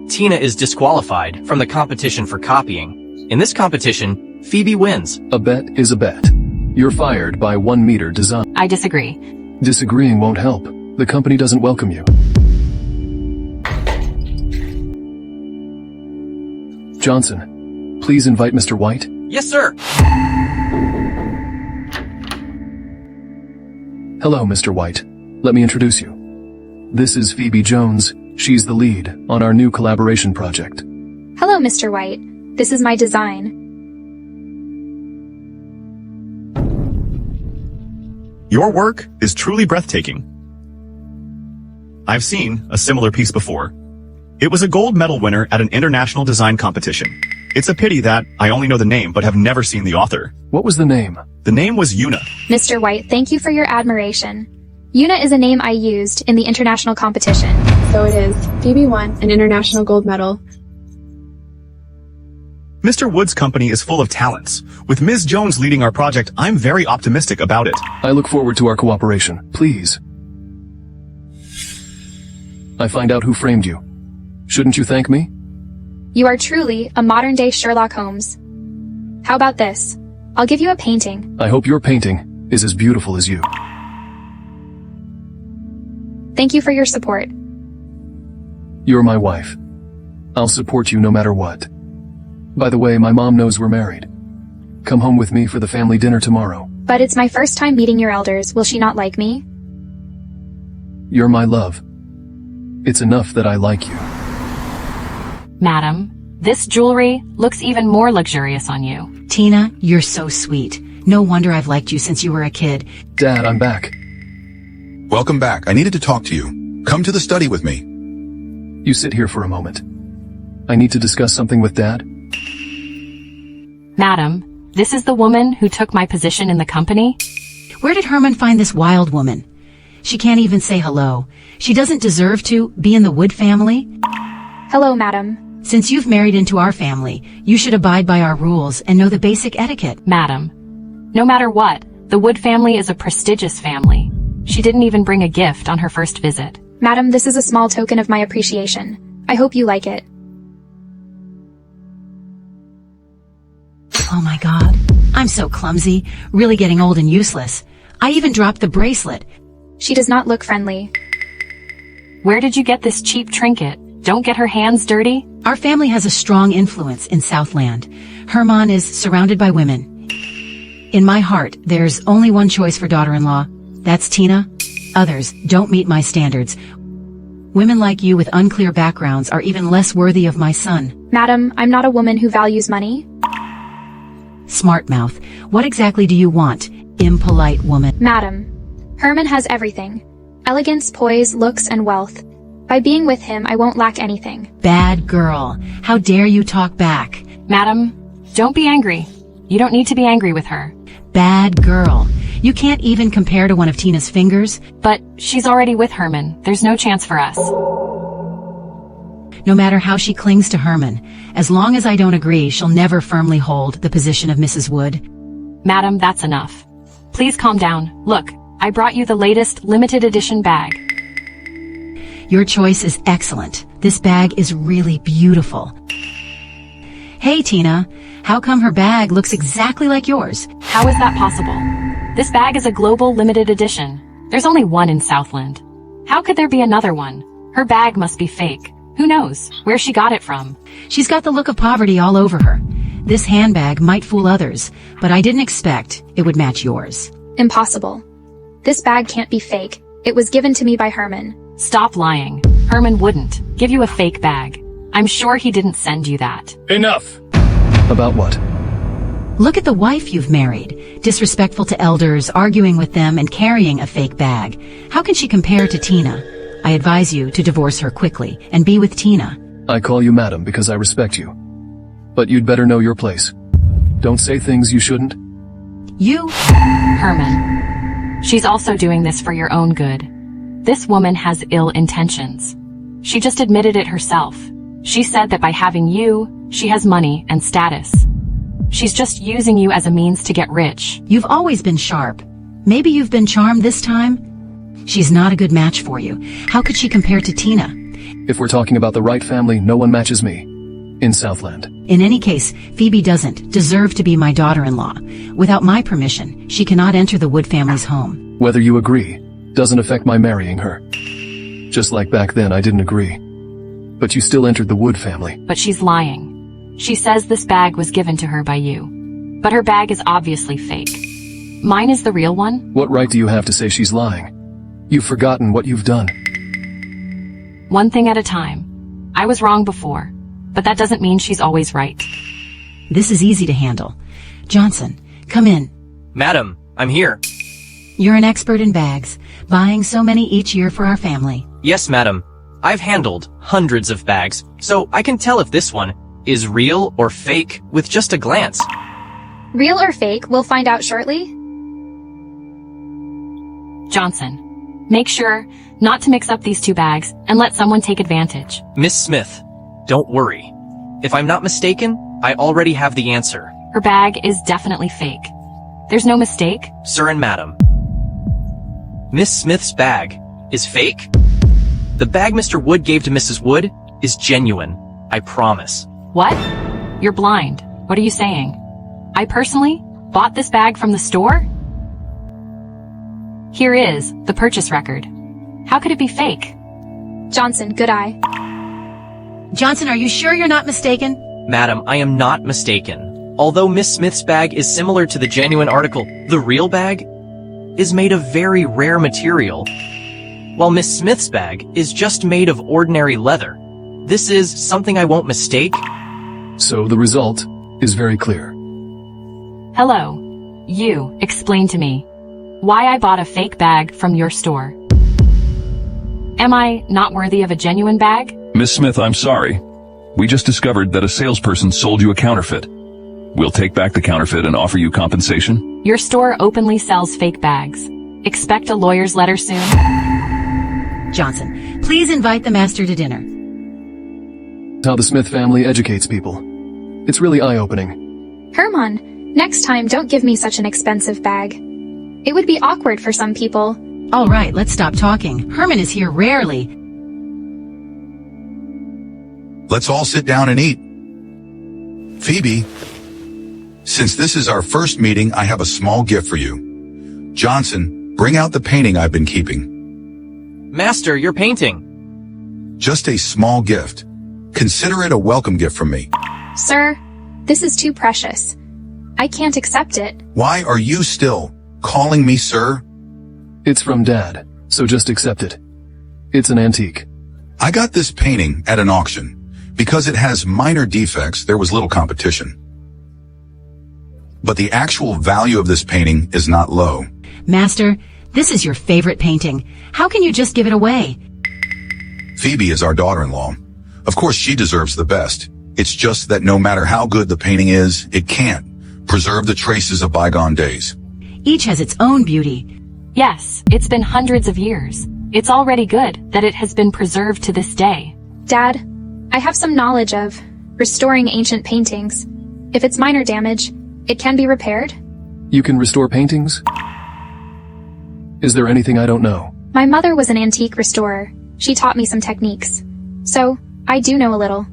Tina is disqualified from the competition for copying. In this competition, Phoebe wins.
A bet is a bet. You're fired by 1 meter design.
I disagree.
Disagreeing won't help. The company doesn't welcome you. Johnson, please invite Mr. White.
Yes, sir.
Hello, Mr. White. Let me introduce you. This is Phoebe Jones. She's the lead on our new collaboration project.
Hello, Mr. White. This is my design.
Your work is truly breathtaking. I've seen a similar piece before. It was a gold medal winner at an international design competition. It's a pity that I only know the name but have never seen the author.
What was the name?
The name was Yuna.
Mr. White, thank you for your admiration. Yuna is a name I used in the international competition.
So it is. Phoebe won an international gold medal.
Mr. Wood's company is full of talents. With Ms. Jones leading our project, I'm very optimistic about it.
I look forward to our cooperation. Please. I find out who framed you. Shouldn't you thank me?
You are truly a modern-day Sherlock Holmes. How about this? I'll give you a painting.
I hope your painting is as beautiful as you.
Thank you for your support.
You're my wife. I'll support you no matter what. By the way, my mom knows we're married. Come home with me for the family dinner tomorrow.
But it's my first time meeting your elders. Will she not like me?
You're my love. It's enough that I like you.
Madam, this jewelry looks even more luxurious on you.
Tina, you're so sweet. No wonder I've liked you since you were a kid.
Dad, I'm back.
Welcome back. I needed to talk to you. Come to the study with me.
You sit here for a moment. I need to discuss something with Dad.
Madam, this is the woman who took my position in the company?
Where did Herman find this wild woman? She can't even say hello. She doesn't deserve to be in the Wood family.
Hello, madam.
Since you've married into our family, you should abide by our rules and know the basic etiquette.
Madam, no matter what, the Wood family is a prestigious family. She didn't even bring a gift on her first visit.
Madam, this is a small token of my appreciation. I hope you like it.
Oh my god, I'm so clumsy, really getting old and useless. I even dropped the bracelet.
She does not look friendly.
Where did you get this cheap trinket? Don't get her hands dirty.
Our family has a strong influence in Southland. Herman is surrounded by women. In my heart, there's only one choice for daughter-in-law. That's Tina. Others don't meet my standards. Women like you with unclear backgrounds are even less worthy of my son.
Madam, I'm not a woman who values money.
Smart mouth. What exactly do you want, impolite woman?
Madam, Herman has everything. Elegance, poise, looks, and wealth. By being with him, I won't lack anything.
Bad girl. How dare you talk back?
Madam, don't be angry. You don't need to be angry with her.
Bad girl. You can't even compare to one of Tina's fingers.
But she's already with Herman. There's no chance for us.
No matter how she clings to Herman, as long as I don't agree, she'll never firmly hold the position of Mrs. Wood.
Madam, that's enough. Please calm down. Look, I brought you the latest limited edition bag.
Your choice is excellent. This bag is really beautiful. Hey, Tina. How come her bag looks exactly like yours?
How is that possible? This bag is a global limited edition. There's only one in Southland. How could there be another one? Her bag must be fake. Who knows where she got it from?
She's got the look of poverty all over her. This handbag might fool others, but I didn't expect it would match yours.
Impossible. This bag can't be fake. It was given to me by Herman.
Stop lying. Herman wouldn't give you a fake bag. I'm sure he didn't send you that.
Enough! About what?
Look at the wife you've married. Disrespectful to elders, arguing with them, and carrying a fake bag. How can she compare to Tina? I advise you to divorce her quickly and be with Tina.
I call you madam because I respect you. But you'd better know your place. Don't say things you shouldn't.
You?
Herman. She's also doing this for your own good. This woman has ill intentions. She just admitted it herself. She said that by having you, she has money and status. She's just using you as a means to get rich.
You've always been sharp. Maybe you've been charmed this time? She's not a good match for you. How could she compare to Tina?
If we're talking about the right family, no one matches me. In Southland.
In any case, Phoebe doesn't deserve to be my daughter-in-law. Without my permission, she cannot enter the Wood family's home.
Whether you agree doesn't affect my marrying her. Just like back then, I didn't agree. But you still entered the Wood family.
But she's lying. She says this bag was given to her by you. But her bag is obviously fake. Mine is the real one?
What right do you have to say she's lying? You've forgotten what you've done.
One thing at a time. I was wrong before, but that doesn't mean she's always right.
This is easy to handle. Johnson, come in.
Madam, I'm here.
You're an expert in bags, buying so many each year for our family.
Yes, madam. I've handled hundreds of bags, so I can tell if this one is real or fake with just a glance.
Real or fake, we'll find out shortly.
Johnson, make sure not to mix up these two bags and let someone take advantage.
Miss Smith, don't worry. If I'm not mistaken, I already have the answer.
Her bag is definitely fake. There's no mistake?
Sir and madam. Miss Smith's bag is fake. The bag Mr. Wood gave to Mrs. Wood is genuine, I promise.
What? You're blind. What are you saying? I personally bought this bag from the store? Here is the purchase record. How could it be fake?
Johnson, good eye.
Johnson, are you sure you're not mistaken?
Madam, I am not mistaken. Although Miss Smith's bag is similar to the genuine article, the real bag is made of very rare material, while Miss Smith's bag is just made of ordinary leather. This is something I won't mistake.
So the result is very clear.
Hello. You, explain to me why I bought a fake bag from your store. Am I not worthy of a genuine bag?
Miss Smith, I'm sorry. We just discovered that a salesperson sold you a counterfeit. We'll take back the counterfeit and offer you compensation.
Your store openly sells fake bags. Expect a lawyer's letter soon.
Johnson, please invite the master to dinner.
How the Smith family educates people. It's really eye-opening.
Herman, next time don't give me such an expensive bag. It would be awkward for some people.
All right, let's stop talking. Herman is here rarely.
Let's all sit down and eat. Phoebe, since this is our first meeting, I have a small gift for you. Johnson, bring out the painting I've been keeping.
Master, you're painting.
Just a small gift. Consider it a welcome gift from me.
Sir, this is too precious. I can't accept it.
Why are you still calling me sir?
It's from Dad, so just accept it. It's an antique.
I got this painting at an auction. Because it has minor defects, there was little competition. But the actual value of this painting is not low.
Master, this is your favorite painting. How can you just give it away?
Phoebe is our daughter-in-law. Of course, she deserves the best. It's just that no matter how good the painting is, it can't preserve the traces of bygone days.
Each has its own beauty.
Yes, it's been hundreds of years. It's already good that it has been preserved to this day.
Dad, I have some knowledge of restoring ancient paintings. If it's minor damage, it can be repaired.
You can restore paintings? Is there anything I don't know?
My mother was an antique restorer. She taught me some techniques. So, I do know a little.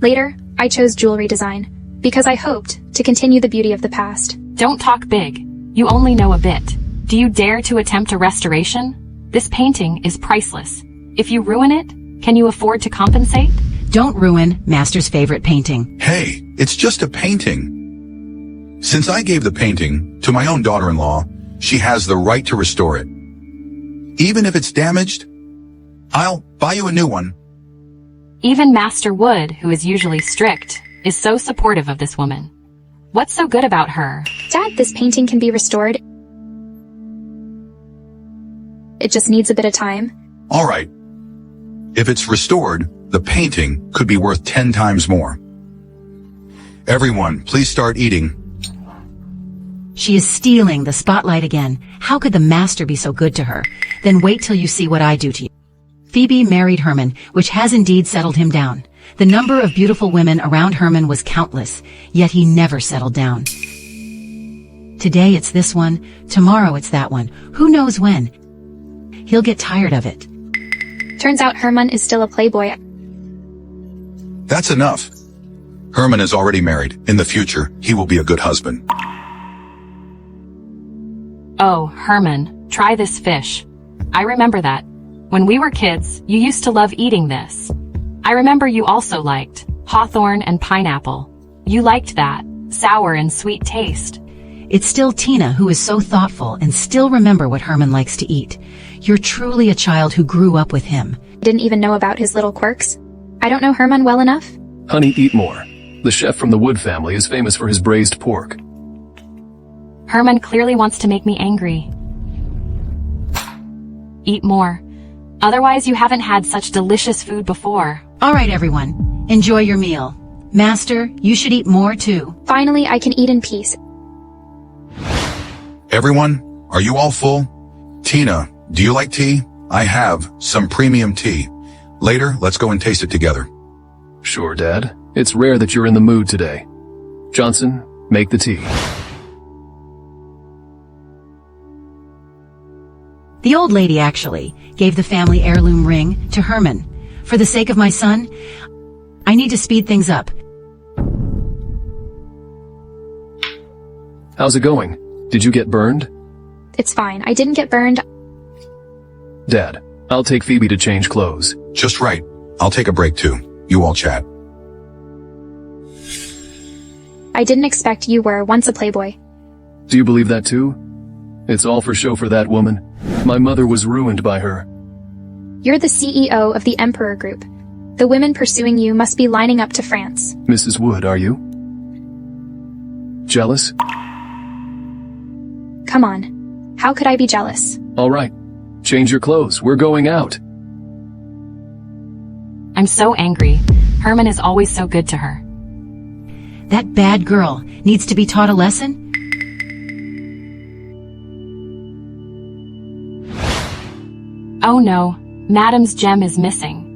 Later, I chose jewelry design, because I hoped to continue the beauty of the past.
Don't talk big. You only know a bit. Do you dare to attempt a restoration? This painting is priceless. If you ruin it, can you afford to compensate?
Don't ruin Master's favorite painting.
Hey, it's just a painting. Since I gave the painting to my own daughter-in-law, she has the right to restore it. Even if it's damaged, I'll buy you a new one.
Even Master Wood, who is usually strict, is so supportive of this woman. What's so good about her?
Dad, this painting can be restored. It just needs a bit of time.
All right. If it's restored, the painting could be worth 10 times more. Everyone, please start eating.
She is stealing the spotlight again. How could the master be so good to her? Then wait till you see what I do to you. Phoebe married Herman, which has indeed settled him down. The number of beautiful women around Herman was countless, yet he never settled down. Today it's this one, tomorrow it's that one. Who knows when? He'll get tired of it.
Turns out Herman is still a playboy.
That's enough. Herman is already married. In the future, he will be a good husband.
Oh, Herman, try this fish. I remember that. When we were kids, you used to love eating this. I remember you also liked hawthorn and pineapple. You liked that sour and sweet taste.
It's still Tina who is so thoughtful and still remember what Herman likes to eat. You're truly a child who grew up with him.
Didn't even know about his little quirks. I don't know Herman well enough.
Honey, eat more. The chef from the Wood family is famous for his braised pork.
Herman clearly wants to make me angry. Eat more. Otherwise, you haven't had such delicious food before.
All right, everyone. Enjoy your meal. Master, you should eat more too.
Finally, I can eat in peace.
Everyone, are you all full? Tina, do you like tea? I have some premium tea. Later, let's go and taste it together.
Sure, Dad. It's rare that you're in the mood today. Johnson, make the tea.
The old lady actually gave the family heirloom ring to Herman. For the sake of my son, I need to speed things up.
How's it going? Did you get burned?
It's fine. I didn't get burned.
Dad, I'll take Phoebe to change clothes.
Just right. I'll take a break too. You all chat.
I didn't expect you were once a playboy.
Do you believe that too? It's all for show for that woman. My mother was ruined by her.
You're the CEO of the Emperor Group. The women pursuing you must be lining up to France.
Mrs. Wood, are you? Jealous?
Come on. How could I be jealous?
All right. Change your clothes. We're going out.
I'm so angry. Herman is always so good to her.
That bad girl needs to be taught a lesson?
Oh no, Madam's gem is missing.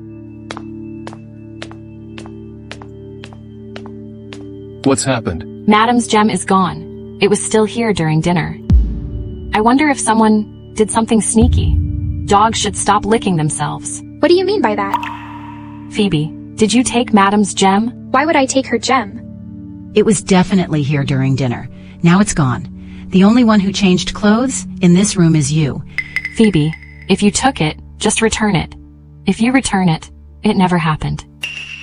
What's happened?
Madam's gem is gone. It was still here during dinner. I wonder if someone did something sneaky. Dogs should stop licking themselves.
What do you mean by that?
Phoebe, did you take Madam's gem?
Why would I take her gem?
It was definitely here during dinner. Now it's gone. The only one who changed clothes in this room is you.
Phoebe, if you took it, just return it. If you return it, it never happened.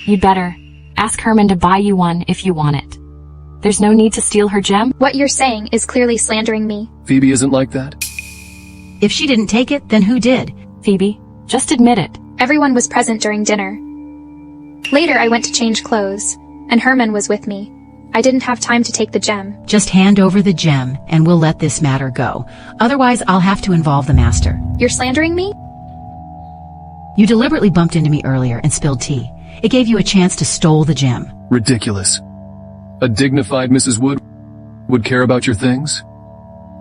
You'd better ask Herman to buy you one if you want it. There's no need to steal her gem.
What you're saying is clearly slandering me.
Phoebe isn't like that.
If she didn't take it, then who did?
Phoebe, just admit it.
Everyone was present during dinner. Later, I went to change clothes, and Herman was with me. I didn't have time to take the gem.
Just hand over the gem, and we'll let this matter go. Otherwise, I'll have to involve the master.
You're slandering me?
You deliberately bumped into me earlier and spilled tea. It gave you a chance to stole the gem.
Ridiculous. A dignified Mrs. Wood would care about your things?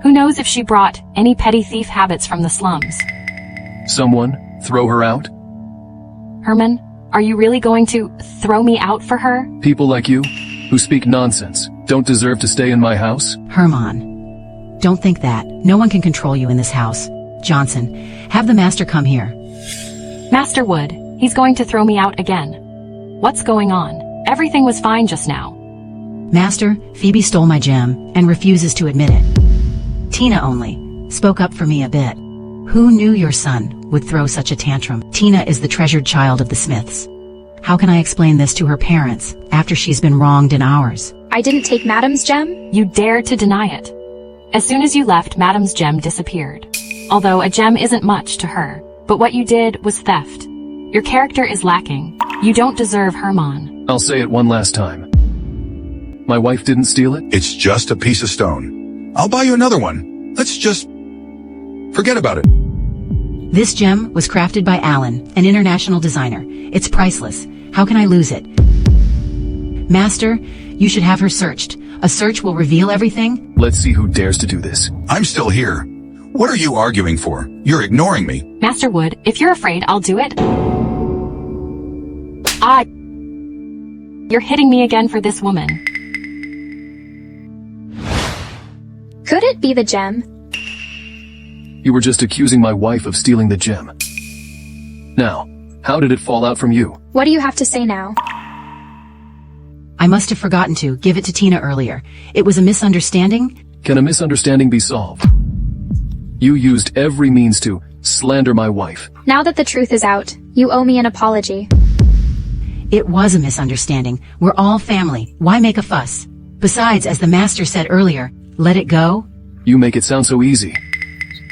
Who knows if she brought any petty thief habits from the slums?
Someone throw her out?
Herman, are you really going to throw me out for her?
People like you, who speak nonsense, don't deserve to stay in my house?
Herman, don't think that. No one can control you in this house. Johnson, have the master come here.
Master Wood, he's going to throw me out again. What's going on? Everything was fine just now.
Master, Phoebe stole my gem and refuses to admit it. Tina only spoke up for me a bit. Who knew your son would throw such a tantrum? Tina is the treasured child of the Smiths. How can I explain this to her parents after she's been wronged in ours?
I didn't take Madam's gem?
You dare to deny it. As soon as you left, Madam's gem disappeared. Although a gem isn't much to her, but what you did was theft. Your character is lacking. You don't deserve Herman.
I'll say it one last time. My wife didn't steal it?
It's just a piece of stone. I'll buy you another one. Let's just forget about it.
This gem was crafted by Alan, an international designer. It's priceless. How can I lose it? Master, you should have her searched. A search will reveal everything.
Let's see who dares to do this.
I'm still here. What are you arguing for? You're ignoring me.
Master Wood, if you're afraid, I'll do it. You're hitting me again for this woman.
Could it be the gem?
You were just accusing my wife of stealing the gem. Now, how did it fall out from you?
What do you have to say now?
I must have forgotten to give it to Tina earlier. It was a misunderstanding.
Can a misunderstanding be solved? You used every means to slander my wife.
Now that the truth is out, you owe me an apology.
It was a misunderstanding. We're all family. Why make a fuss? Besides, as the master said earlier, let it go.
You make it sound so easy.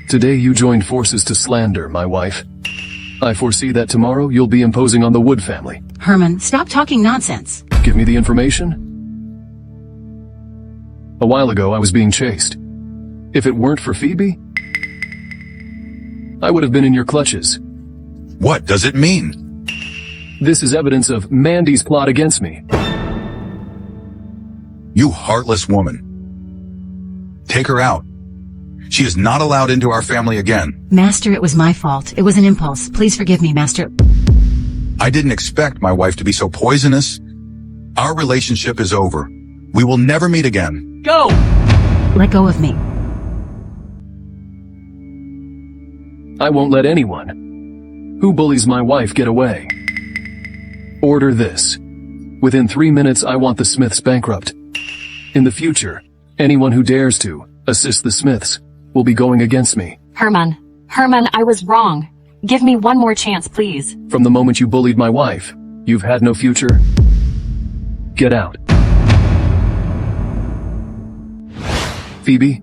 Today you joined forces to slander my wife. I foresee that tomorrow you'll be imposing on the Wood family.
Herman, stop talking nonsense.
Give me the information. A while ago I was being chased. If it weren't for Phoebe, I would have been in your clutches.
What does it mean?
This is evidence of Mandy's plot against me.
You heartless woman. Take her out. She is not allowed into our family again.
Master, it was my fault. It was an impulse. Please forgive me, Master.
I didn't expect my wife to be so poisonous. Our relationship is over. We will never meet again.
Go!
Let go of me.
I won't let anyone who bullies my wife get away. Order this. Within 3 minutes, I want the Smiths bankrupt. In the future, anyone who dares to assist the Smiths will be going against me.
Herman, I was wrong. Give me one more chance, please.
From the moment you bullied my wife, you've had no future. Get out. Phoebe,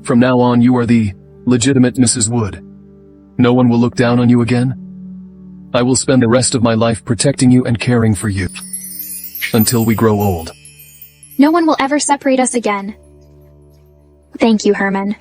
from now on you are the legitimate Mrs. Wood. No one will look down on you again. I will spend the rest of my life protecting you and caring for you. Until we grow old.
No one will ever separate us again. Thank you, Herman.